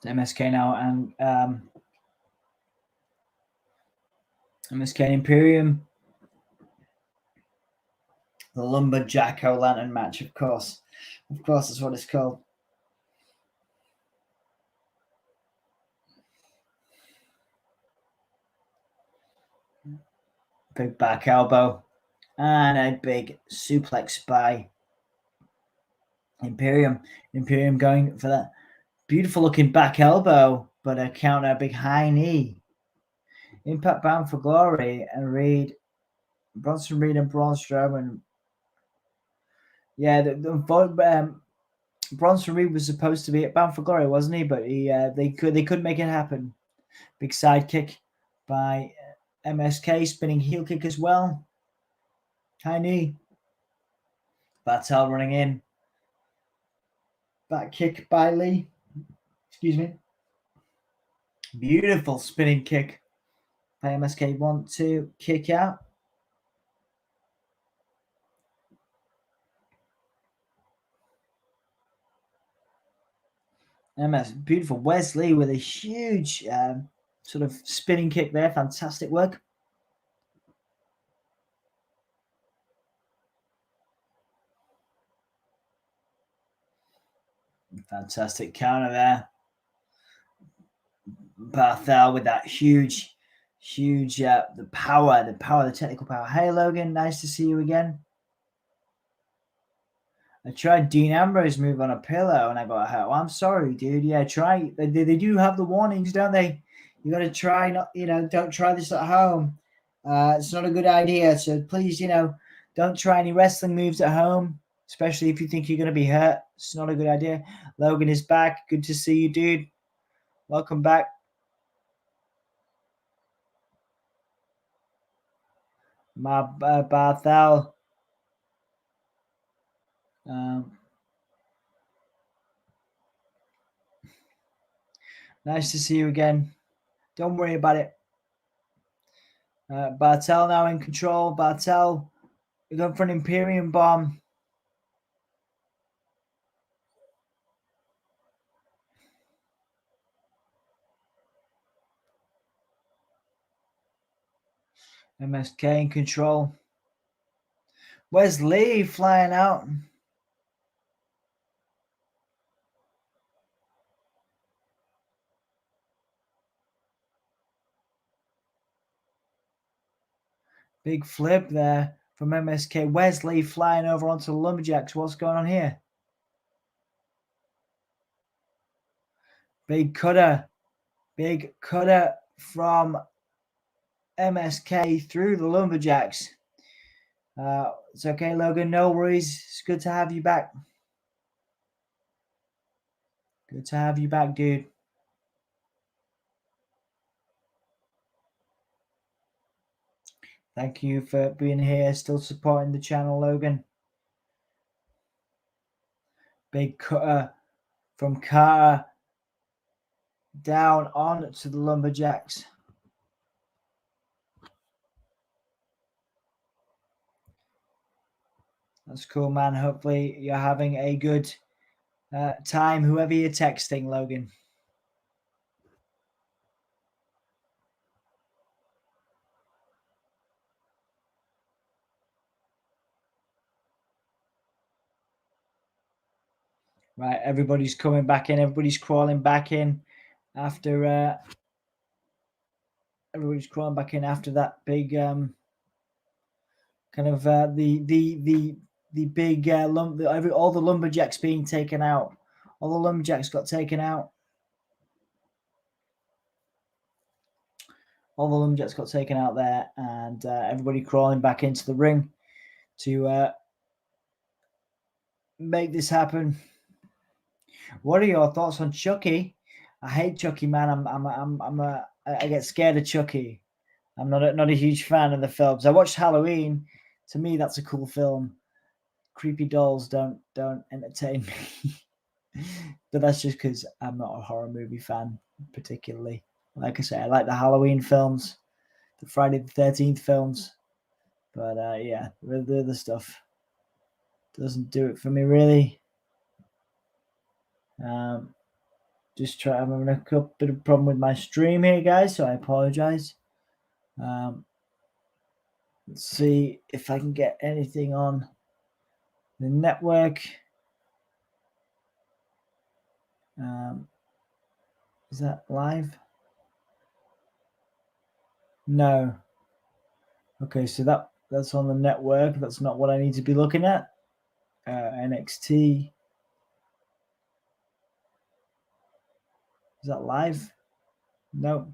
MSK now and MSK Imperium. The Lumberjack Lantern match, of course. Of course, that's what it's called. Big back elbow. And a big suplex by Imperium. Imperium going for that beautiful looking back elbow, but a counter, big high knee. Impact Bound for Glory and Bronson Reed and Braun Strowman. Yeah, Bronson Reed was supposed to be at Bound for Glory, wasn't he? But they couldn't make it happen. Big side kick by MSK, spinning heel kick as well. High knee. Bartel running in. Back kick by Lee. Excuse me. Beautiful spinning kick by MSK. 1, 2, kick out. Beautiful. Wesley with a huge sort of spinning kick there. Fantastic work. Fantastic counter there. Barthel with that huge, the technical power. Hey, Logan, nice to see you again. I tried Dean Ambrose move on a pillow and I got hurt. Well, I'm sorry, dude. Yeah, try. They do have the warnings, don't they? You got to try not, don't try this at home. It's not a good idea. So please, don't try any wrestling moves at home, especially if you think you're going to be hurt. It's not a good idea. Logan is back. Good to see you, dude. Welcome back. Barthel. Nice to see you again. Don't worry about it. Bartel now in control. Bartel, we're going for an Imperium bomb. MSK in control. Where's Lee flying out? Big flip there from MSK. Wesley flying over onto the Lumberjacks. What's going on here? Big cutter. Big cutter from MSK through the Lumberjacks. It's okay, Logan. No worries. It's good to have you back. Good to have you back, dude. Thank you for being here, still supporting the channel, Logan. Big cutter from Carter down on to the Lumberjacks. That's cool, man. Hopefully you're having a good time, whoever you're texting, Logan. Right, everybody's coming back in. Everybody's crawling back in after. Everybody's crawling back in after that big kind of the big all the Lumberjacks being taken out. All the Lumberjacks got taken out. All the Lumberjacks got taken out there, and everybody crawling back into the ring to make this happen. What are your thoughts on Chucky? I hate Chucky, man. I get scared of Chucky. I'm not a huge fan of the films. I watched Halloween. To me, that's a cool film. Creepy dolls don't entertain me. But that's just because I'm not a horror movie fan particularly. Like I say, I like the Halloween films, the Friday the 13th films. But yeah, the other stuff doesn't do it for me really. Just I'm having a bit of problem with my stream here, guys, so I apologize. Let's see if I can get anything on the network. Is that live? No. Okay, so that's on the network. That's not what I need to be looking at. NXT. Is that live? No.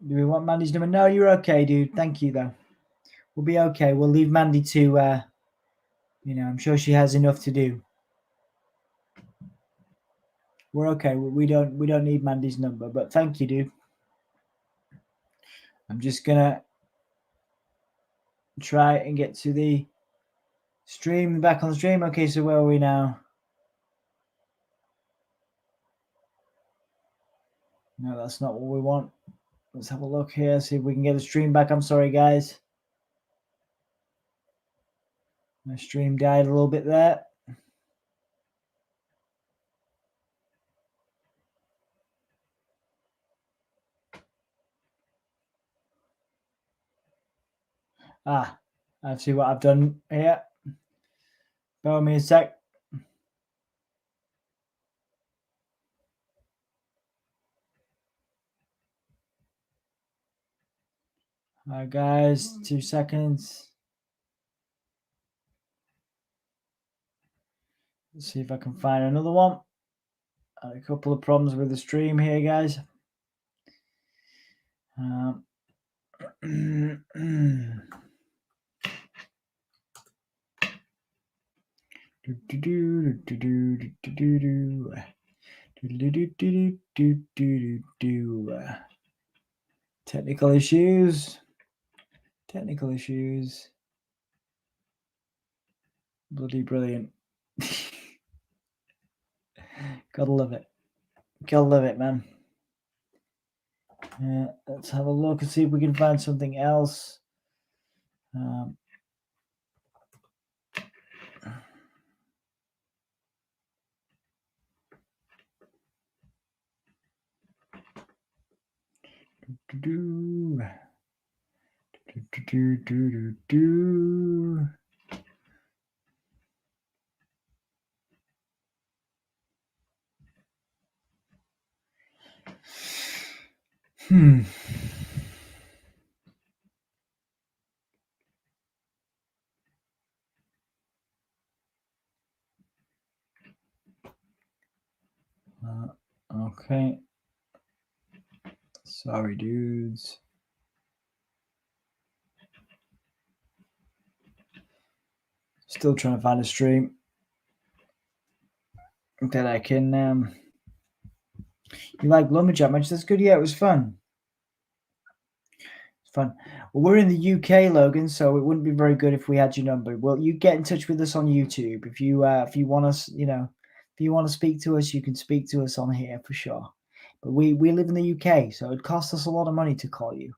Do we want Mandy's number? No, you're okay, dude. Thank you, though. We'll be okay. We'll leave Mandy to, I'm sure she has enough to do. We're okay. We don't need Mandy's number, but thank you, dude. I'm just gonna try and get to the stream, back on the stream. Okay, so where are we now? No, that's not what we want. Let's have a look here, see if we can get the stream back. I'm sorry, guys. My stream died a little bit there. I see what I've done here. Bear with me a sec. All right, guys, 2 seconds. Let's see if I can find another one. Had a couple of problems with the stream here, guys. Technical issues. Technical issues. Bloody brilliant. Gotta love it. Gotta love it, man. Let's have a look and see if we can find something else. Okay. Sorry, dudes. Still trying to find a stream that I can. You like Lumberjack match? That's good. Yeah, it was fun. It's fun. Well, we're in the UK, Logan, so it wouldn't be very good if we had your number. Well, you get in touch with us on YouTube if you want us. If you want to speak to us, you can speak to us on here for sure. But we live in the UK, so it costs us a lot of money to call you.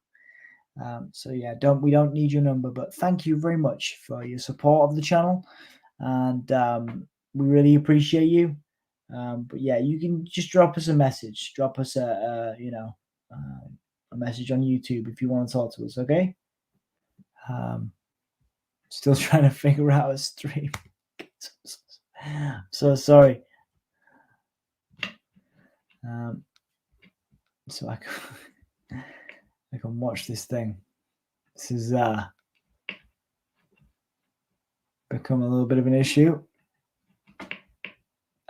So yeah, we don't need your number, but thank you very much for your support of the channel, and we really appreciate you. But yeah, you can just drop us a message, drop us a message on YouTube if you want to talk to us. Okay. Still trying to figure out a stream. So sorry. So I can watch this thing. This is become a little bit of an issue.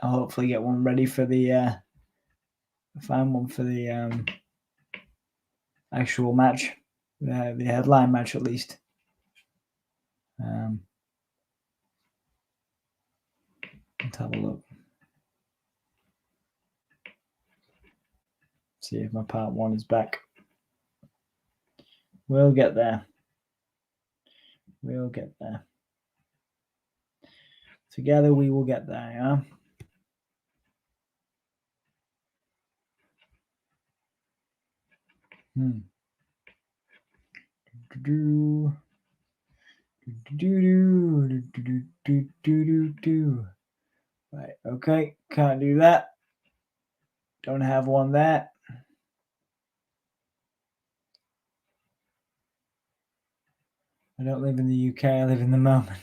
I'll hopefully get one ready for the find one for the actual match, the headline match at least. Let's have a look. See if my part 1 is back. We'll get there. We'll get there. Together we will get there, yeah? Right, okay, can't do that. Don't have one there. I don't live in the UK, I live in the moment.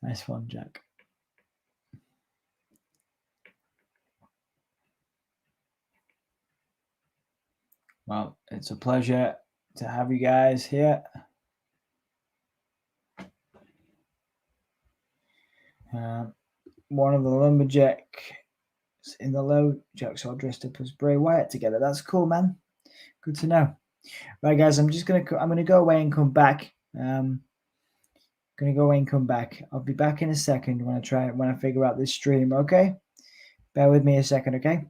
Nice one, Jack. Well, it's a pleasure to have you guys here. One of the lumberjacks in the low jacks all dressed up as Bray Wyatt together. That's cool, man. Good to know. Right, guys, I'm gonna go away and come back. Gonna go away and come back. I'll be back in a second when I figure out this stream. Okay, bear with me a second. Okay.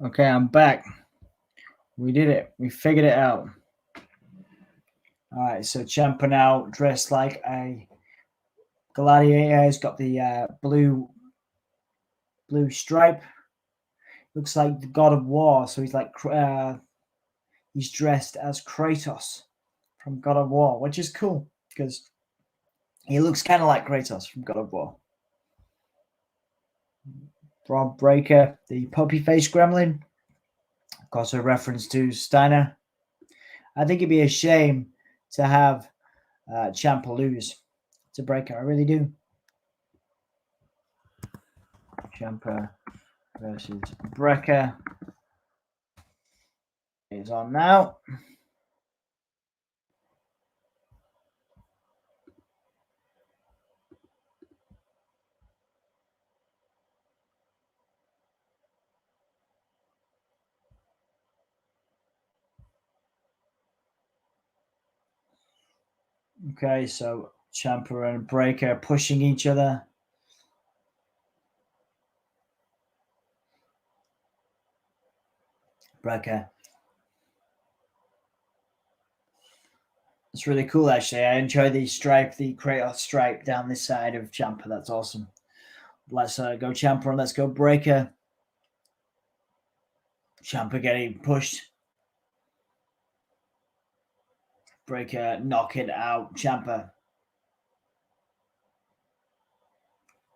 Okay, I'm back. We did it. We figured it out. All right, so Ciampa now dressed like a gladiator. He's got the blue stripe. Looks like the god of war. So he's like he's dressed as Kratos from God of War, which is cool because he looks kind of like Kratos from God of War. Rob Breaker, the puppy face gremlin. Of course, a reference to Steiner. I think it'd be a shame to have Ciampa lose to Breaker. I really do. Ciampa versus Breaker is on now. Okay, so Ciampa and Breaker pushing each other. Breaker. It's really cool, actually. I enjoy the stripe, the Kratos stripe down this side of Ciampa. That's awesome. Let's go Ciampa and let's go Breaker. Ciampa getting pushed. Breaker knocking out Ciampa.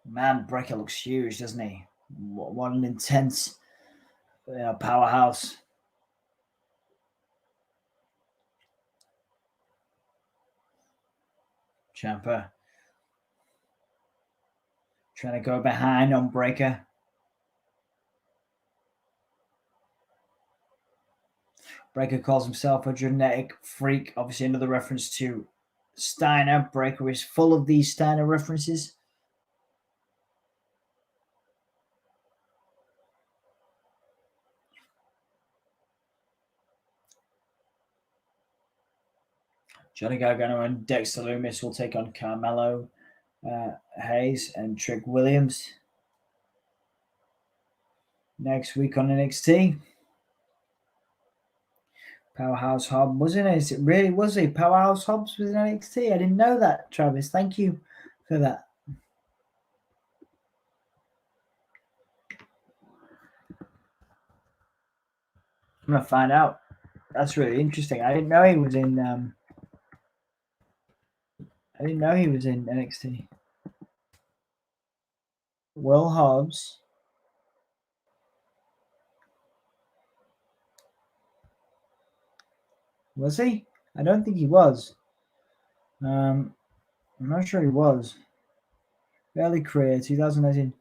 Man, Breaker looks huge, doesn't he? What an intense powerhouse. Ciampa trying to go behind on Breaker. Breaker calls himself a genetic freak. Obviously, another reference to Steiner. Breaker is full of these Steiner references. Johnny Gargano and Dexter Lumis will take on Carmelo Hayes and Trick Williams next week on NXT. Powerhouse Hobbs was in it. Is it really was he? Powerhouse Hobbs was in NXT. I didn't know that, Travis. Thank you for that. I'm gonna find out. That's really interesting. I didn't know he was in. I didn't know he was in NXT. Will Hobbs. Was he? I don't think he was. I'm not sure he was. Early career, 2019.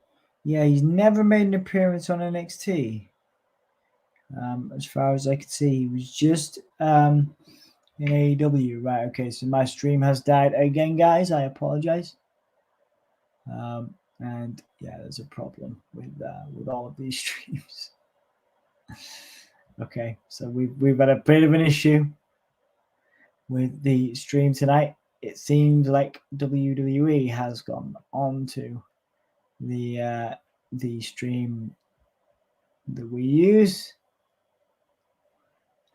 Yeah, he's never made an appearance on NXT. As far as I could see, he was just in AEW. Right, okay, so my stream has died again, guys. I apologize. And yeah, there's a problem with all of these streams. Okay, so we've had a bit of an issue with the stream tonight. It seems like WWE has gone on to the stream that we use,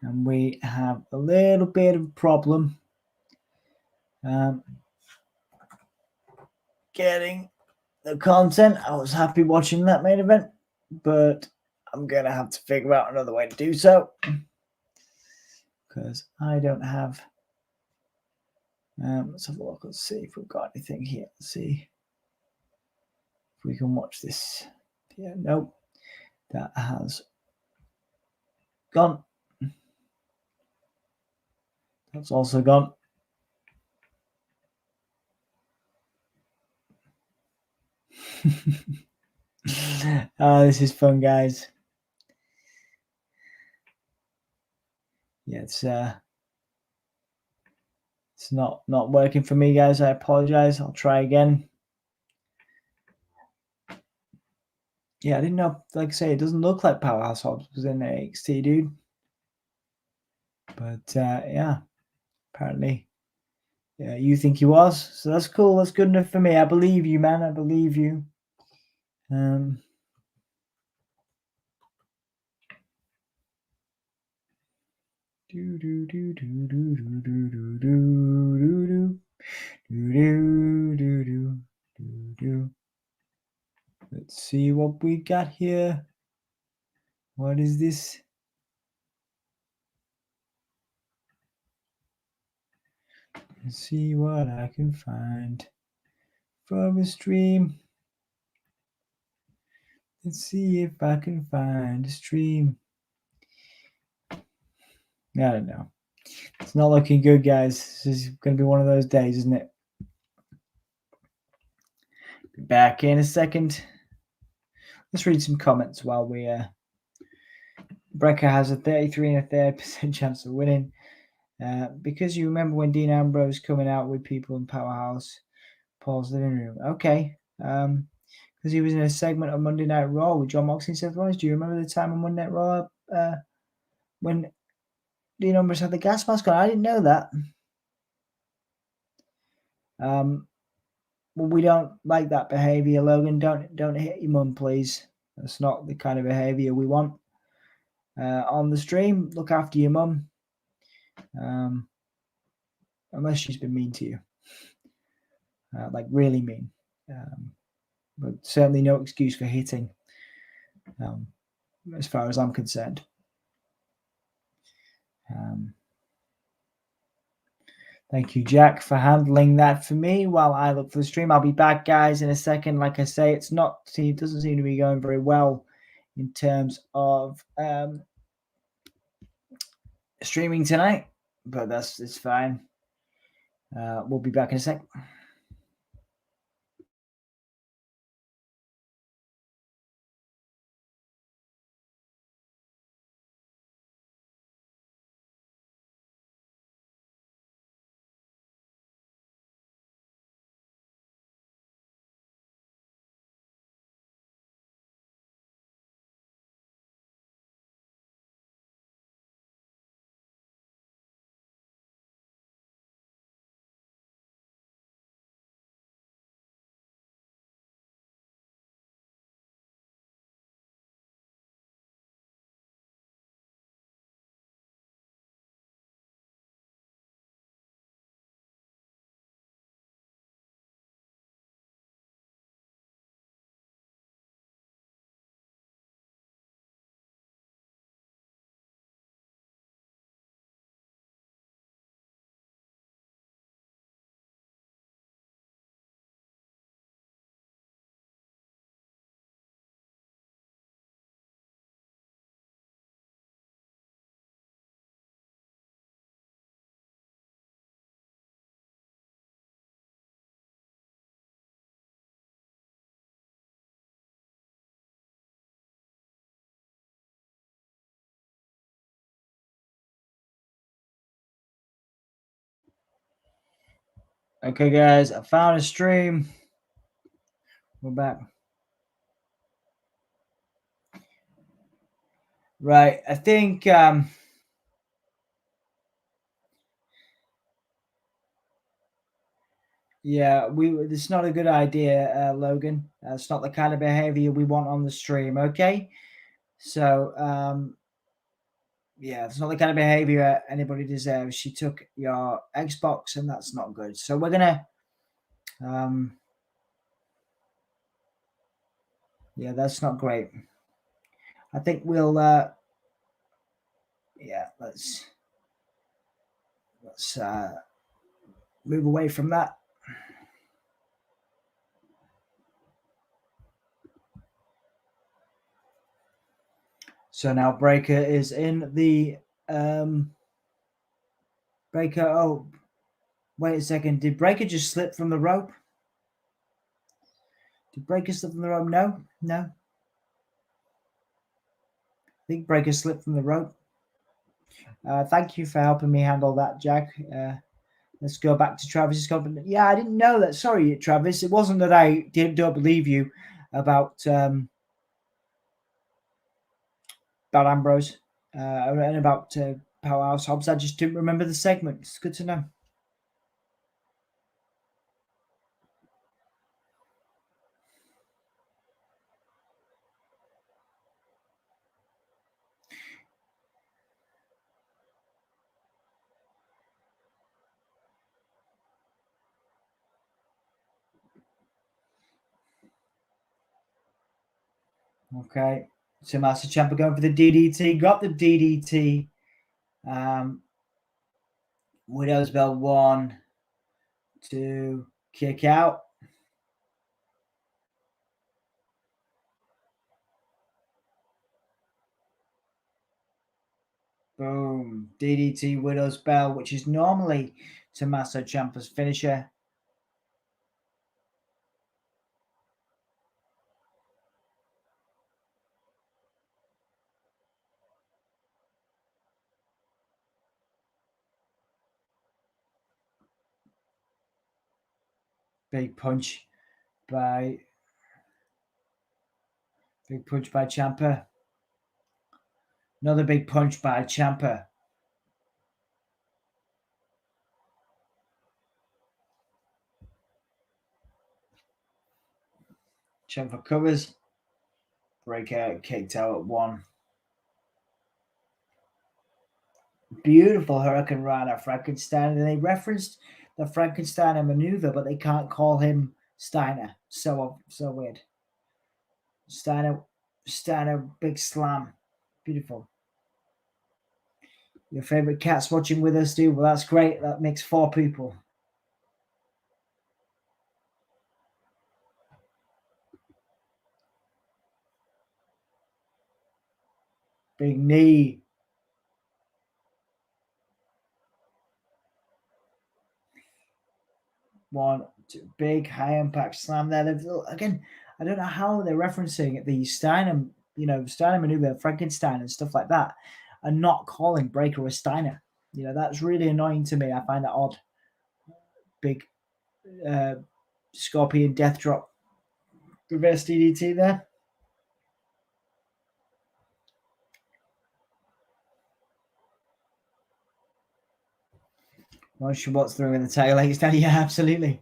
and we have a little bit of a problem getting the content. I was happy watching that main event, but I'm gonna have to figure out another way to do so because I don't have. Let's have a look. Let's see if we've got anything here. Let's see if we can watch this. Yeah, nope. That has gone. That's also gone. Oh, this is fun, guys. Yeah, it's not working for me, guys. I apologize. I'll try again. Yeah, I didn't know. Like I say, it doesn't look like Powerhouse Hobbs was in NXT, dude. But yeah, apparently, yeah, you think he was. So that's cool. That's good enough for me. I believe you, man. I believe you. Do do do do do do do do do do do do do do. Let's see what we got here. What is this? Let's see what I can find from a stream. Let's see if I can find a stream. I don't know. It's not looking good, guys. This is going to be one of those days, isn't it? Be back in a second. Let's read some comments while we. Brecker has a 33 and a third % chance of winning. Because you remember when Dean Ambrose coming out with people in Powerhouse, Paul's living room. Okay. Because he was in a segment on Monday Night Raw with John Moxley and Seth Rollins. Do you remember the time on Monday Night Raw when Dean Ambrose had the gas mask on? I didn't know that. Well, we don't like that behavior, Logan. Don't hit your mum, please. That's not the kind of behavior we want. On the stream, look after your mum. Unless she's been mean to you. Like really mean. But certainly no excuse for hitting. As far as I'm concerned. Thank you, Jack, for handling that for me while I look for the stream. I'll be back, guys, in a second. Like I say, it doesn't seem to be going very well in terms of streaming tonight, but it's fine. We'll be back in a sec. Okay, guys, I found a stream. We're back. Right, I think yeah, it's not a good idea, Logan. It's not the kind of behavior we want on the stream, okay? So, yeah, it's not the kind of behavior anybody deserves. She took your Xbox, and that's not good. So we're gonna, yeah, that's not great. I think we'll, yeah, let's move away from that. So now Breaker is in the Breaker. Oh, wait a second. Did Breaker just slip from the rope? Did Breaker slip from the rope? No. I think Breaker slipped from the rope. Thank you for helping me handle that, Jack. Let's go back to Travis's comment. Yeah, I didn't know that. Sorry, Travis. It wasn't that I don't believe you about Ambrose and about Powerhouse Hobbs. I just didn't remember the segment. It's good to know. Okay. Tommaso Ciampa going for the DDT. Got the DDT. Widow's Bell 1, 2, kick out. Boom. DDT Widow's Bell, which is normally Tommaso Ciampa's finisher. Big punch by Ciampa. Another big punch by Ciampa. Ciampa covers. Breakout kicked out at 1. Beautiful Hurricane Rana Frankenstein. And they referenced the Frankensteiner maneuver, but they can't call him Steiner. So weird. Steiner, big slam. Beautiful. Your favorite cat's watching with us, dude? Well, that's great. That makes 4 people. Big knee. One, two, big high impact slam there. Again, I don't know how they're referencing the Steiner, Steiner maneuver, Frankenstein and stuff like that, and not calling Breaker a Steiner. That's really annoying to me. I find that odd. Big Scorpion death drop. Reverse DDT there. Well, Schwartz threw in the tail ace down. Yeah, absolutely.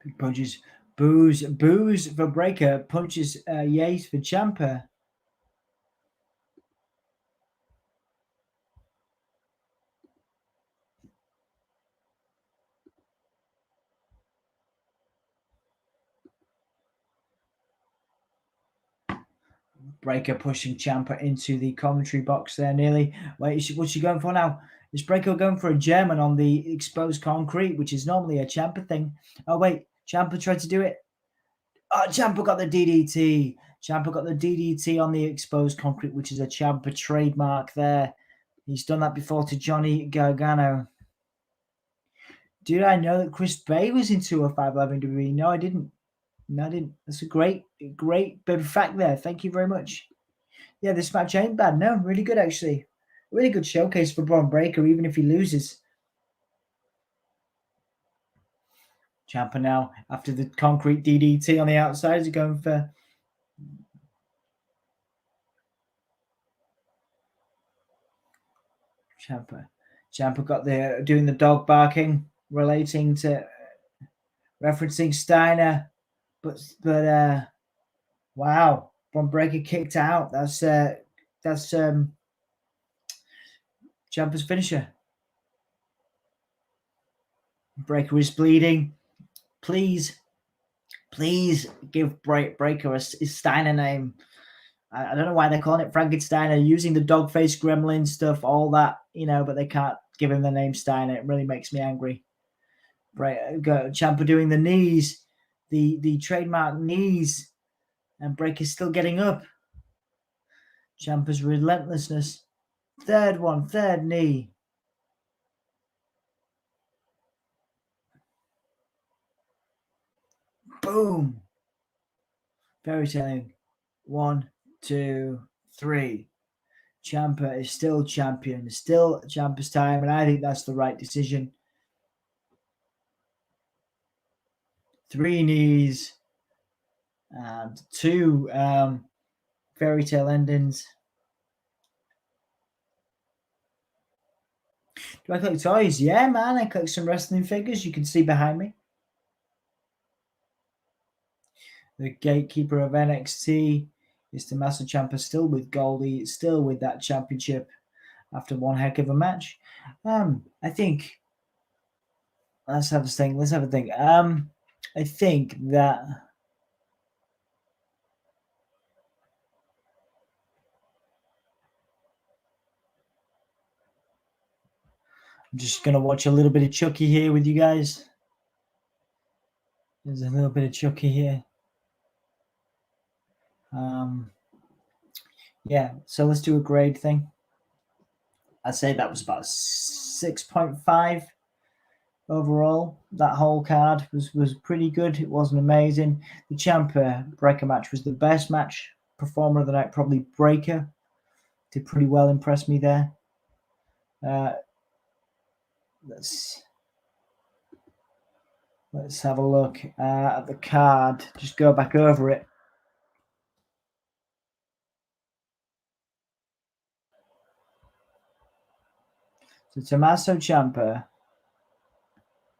Big punches. Booze for Breaker. Punches Yates for Ciampa. Breaker pushing Ciampa into the commentary box there nearly. Wait, what's she going for now? Is Breaker going for a German on the exposed concrete, which is normally a Ciampa thing? Oh, wait. Ciampa tried to do it. Oh, Ciampa got the DDT. Ciampa got the DDT on the exposed concrete, which is a Ciampa trademark there. He's done that before to Johnny Gargano. Did I know that Chris Bay was in 205 WWE? No, I didn't. That's a great bit of fact there. Thank you very much. Yeah, this match ain't bad. No, really good actually. Really good showcase for Bron Breakker, even if he loses. Ciampa now, after the concrete DDT on the outside, is going for Ciampa. Ciampa got doing the dog barking, relating to referencing Steiner, but wow, Bron Breakker kicked out. That's Ciampa's finisher. Breakker is bleeding. Please give Breakker his Steiner name. I don't know why they're calling it Frankensteiner, using the dog face gremlin stuff, all that, but they can't give him the name Steiner. It really makes me angry. Ciampa doing the knees, the trademark knees, and Breakker's still getting up. Ciampa's relentlessness. Third knee. Boom. Very telling. 1, 2, 3. Ciampa is still champion. It's still Ciampa's time, and I think that's the right decision. 3 knees and 2 fairy tale endings. Do I collect toys? Yeah, man. I collect some wrestling figures. You can see behind me. The gatekeeper of NXT is Tommaso Ciampa, still with Goldie, still with that championship after one heck of a match. I think. Let's have a think. I think that. I'm just gonna watch a little bit of Chucky here with you guys. There's a little bit of Chucky here. Yeah, so let's do a grade thing. I'd say that was about 6.5 overall. That whole card was pretty good. It wasn't amazing. The Ciampa Breaker match was the best match. Performer of the night, probably Breaker. Did pretty well, impressed me there. Let's have a look at the card. Just go back over it. So Tommaso Ciampa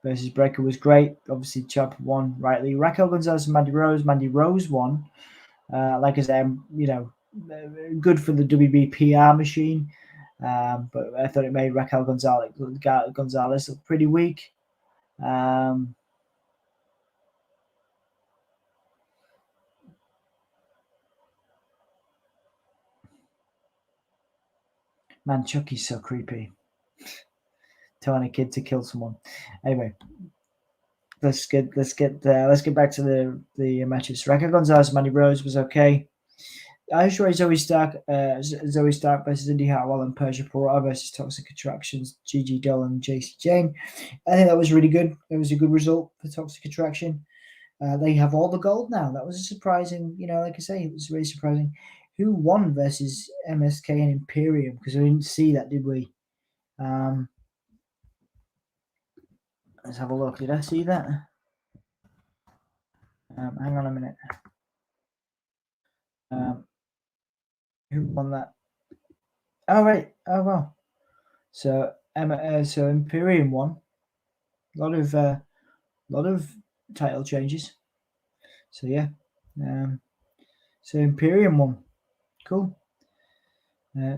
versus Breaker was great. Obviously, Ciampa won rightly. Raquel Gonzalez and Mandy Rose. Mandy Rose won. Like I said, good for the WB PR machine. But I thought it made Raquel Gonzalez look pretty weak. Man, Chucky's so creepy. Telling a kid to kill someone. Anyway, let's get back to the matches. Raquel Gonzalez, Mandy Rose was okay. Shirai, Zoey Stark versus Indi, Hartwell and Persia, Pirotta versus Toxic Attractions, Gigi, Dolin, and Jacy, Jayne. I think that was really good. It was a good result for Toxic Attraction. They have all the gold now. That was a surprising, like I say, it was really surprising. Who won versus MSK and Imperium? Because we didn't see that, did we? Let's have a look. Did I see that? Hang on a minute. Who won that? Oh, right. Oh, well. So Imperium won. A lot of title changes. So yeah. So Imperium won. Cool.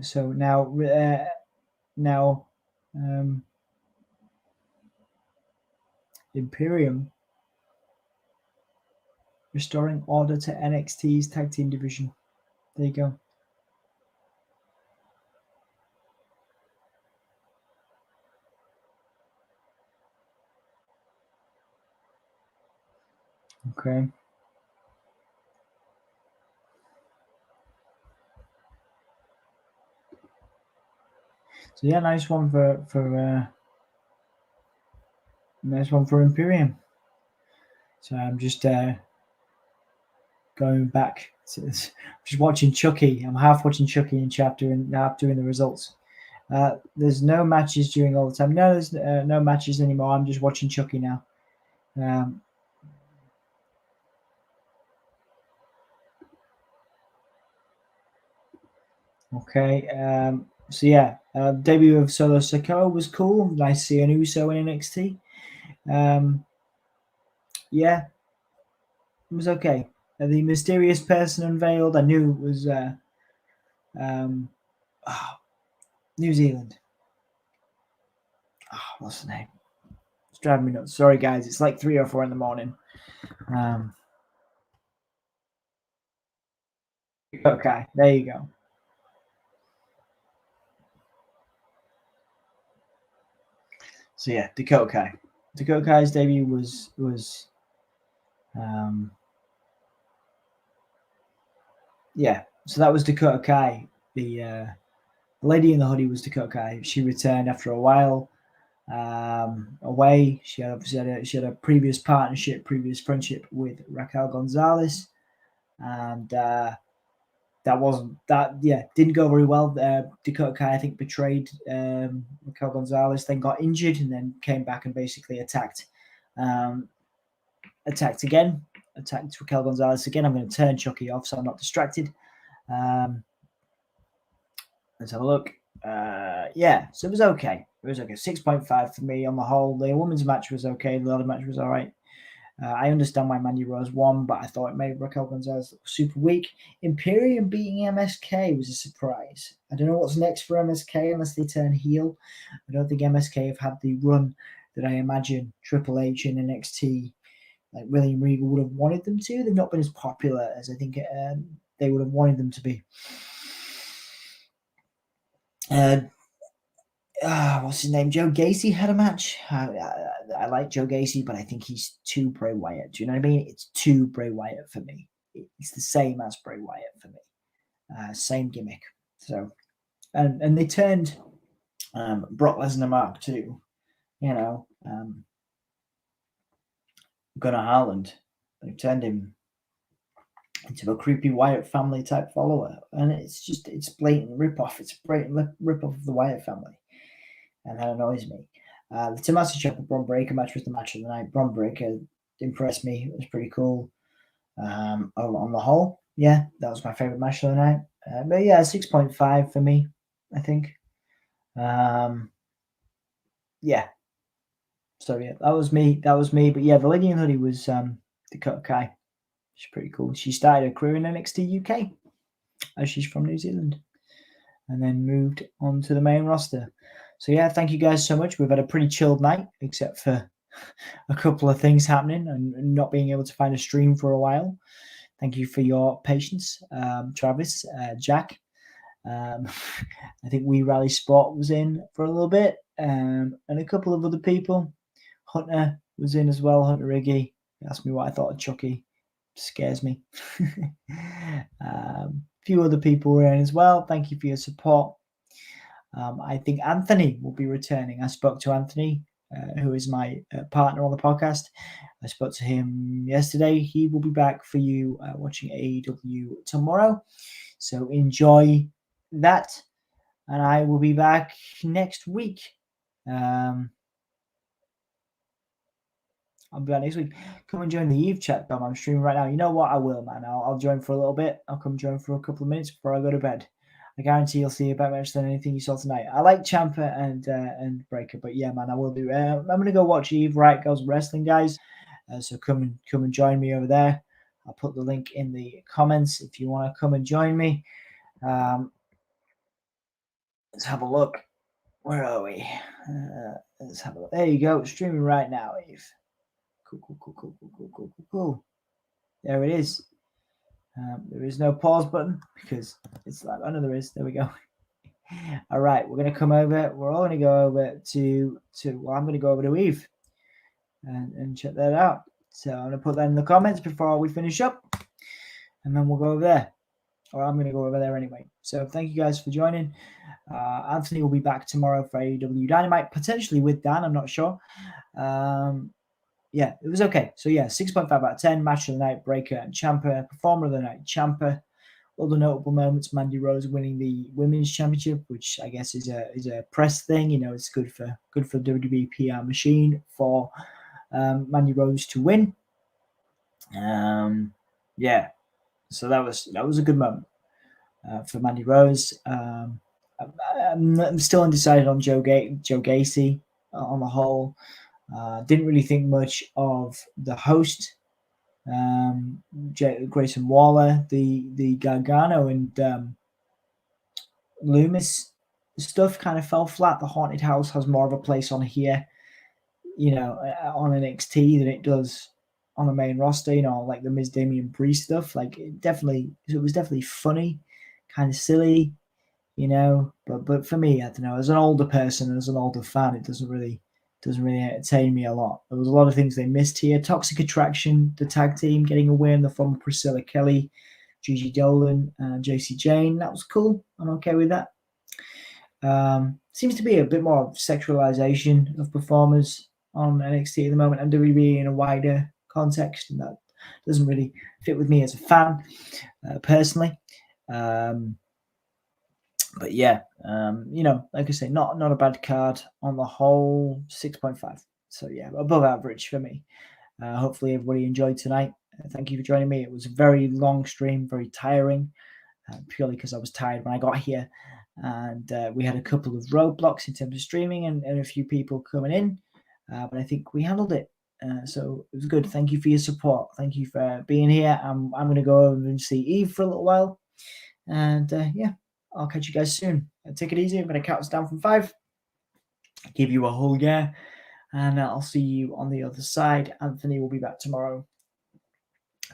So now Imperium restoring order to NXT's tag team division. There you go. Okay. So yeah, nice one for Imperium. So I'm just going back to this. Just watching Chucky. I'm half watching Chucky and half doing the results. There's no matches during all the time. No, there's no matches anymore. I'm just watching Chucky now. Okay. So yeah, debut of Solo Sikoa was cool. Nice seeing Uso in NXT. Yeah, it was okay. The mysterious person unveiled. I knew it was New Zealand. What's the name? It's driving me nuts. Sorry, guys. It's like 3 or 4 in the morning. Okay, there you go. So yeah, Dakota Kai. Dakota Kai's debut was yeah. So that was Dakota Kai. The lady in the hoodie was Dakota Kai. She returned after a while away. She had a previous friendship with Raquel Gonzalez, and didn't go very well. Dakota Kai, I think, betrayed Raquel Gonzalez, then got injured, and then came back and basically attacked Raquel Gonzalez again. I'm going to turn Chucky off so I'm not distracted. Let's have a look. So it was okay. It was okay. 6.5 for me on the whole. The women's match was okay. The other match was all right. I understand why Mandy Rose won, but I thought it made Raquel Gonzalez look super weak. Imperium beating MSK was a surprise. I don't know what's next for MSK unless they turn heel. I don't think MSK have had the run that I imagine Triple H and NXT, like William Regal, would have wanted them to. They've not been as popular as I think they would have wanted them to be. What's his name? Joe Gacy had a match. I like Joe Gacy, but I think he's too Bray Wyatt. Do you know what I mean? It's too Bray Wyatt for me. It's the same as Bray Wyatt for me. Same gimmick. So, and they turned Brock Lesnar Mark II, Gunnar Harland. They turned him into a creepy Wyatt family type follower, and it's blatant rip-off. It's a blatant rip-off of the Wyatt family. And that annoys me. The Tommaso Ciampa Bron Breakker match was the match of the night. Bron Breakker impressed me. It was pretty cool. On the whole, yeah, that was my favorite match of the night. But yeah, 6.5 for me, I think. Yeah. So yeah, that was me. But yeah, the lady in hoodie was Dakota Kai. She's pretty cool. She started her career in NXT UK, as she's from New Zealand, and then moved on to the main roster. So yeah, thank you guys so much. We've had a pretty chilled night, except for a couple of things happening and not being able to find a stream for a while. Thank you for your patience, Travis, Jack. I think We Rally Sport was in for a little bit, and a couple of other people. Hunter was in as well. Hunter Riggy asked me what I thought of Chucky. Scares me. A few other people were in as well. Thank you for your support. I think Anthony will be returning. I spoke to Anthony, who is my partner on the podcast. I spoke to him yesterday. He will be back for you watching AEW tomorrow. So enjoy that. And I will be back next week. I'll be back next week. Come and join the Eve chat, Dom. I'm streaming right now. You know what? I will, man. I'll join for a little bit. I'll come join for a couple of minutes before I go to bed. I guarantee you'll see a better match than anything you saw tonight. I like Ciampa and Breaker, but yeah, man, I will do. I'm gonna go watch Eve Right Girls Wrestling, guys. So come and join me over there. I'll put the link in the comments if you want to come and join me. Let's have a look. Where are we? Let's have a look. There you go. Streaming right now, Eve. Cool. There it is. There is no pause button because it's like, oh no, there is. There we go. All right, we're going to come over. We're all going to go over to well, I'm going to go over to Eve and check that out. So I'm going to put that in the comments before we finish up, and then we'll go over there. Or I'm going to go over there anyway. So thank you guys for joining. Anthony will be back tomorrow for AEW Dynamite, potentially with Dan. I'm not sure. Yeah, it was okay. So yeah, 6.5 out of 10. Match of the night, Breaker and Ciampa. Performer of the night, Ciampa. All the notable moments: Mandy Rose winning the women's championship, which I guess is a press thing. You know, it's good for WWE PR machine for Mandy Rose to win. Yeah, so that was a good moment for Mandy Rose. I'm still undecided on Joe Gacy on the whole. Didn't really think much of the host, Grayson Waller, the Gargano and Loomis stuff kind of fell flat. The Haunted House has more of a place on here, you know, on NXT than it does on the main roster. You know, like the Miz Damian Priest stuff. Like it was definitely funny, kind of silly, you know. But for me, I don't know. As an older person, as an older fan, it doesn't really entertain me a lot. There was a lot of things they missed here. Toxic Attraction, the tag team, getting a win. The former Priscilla Kelly, Gigi Dolin, Jacy Jayne. That was cool. I'm okay with that. Seems to be a bit more sexualization of performers on NXT at the moment and WWE in a wider context, and that doesn't really fit with me as a fan, personally. But yeah, you know, like I say, not a bad card on the whole. 6.5. So yeah, above average for me. Hopefully everybody enjoyed tonight. Thank you for joining me. It was a very long stream, very tiring, purely because I was tired when I got here. And we had a couple of roadblocks in terms of streaming and a few people coming in, but I think we handled it. So it was good. Thank you for your support. Thank you for being here. I'm going to go over and see Eve for a little while. And yeah, I'll catch you guys soon. Take it easy. I'm going to count us down from 5. Give you a whole yeah. And I'll see you on the other side. Anthony will be back tomorrow.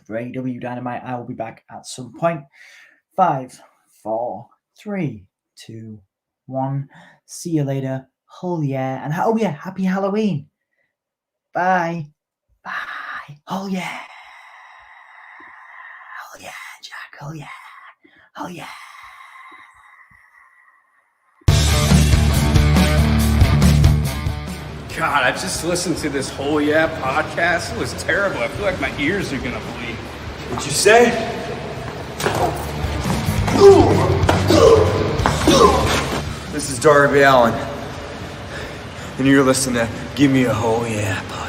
For AEW Dynamite, I will be back at some point. 5, 4, 3, 2, 1. See you later. Oh yeah. And oh yeah, happy Halloween. Bye. Bye. Oh yeah. Oh yeah, Jack. Oh yeah. Oh yeah. God, I just listened to this whole podcast. It was terrible. I feel like my ears are gonna bleed. What'd you say? This is Darby Allen, and you're listening to Give Me a Oh Yeah podcast.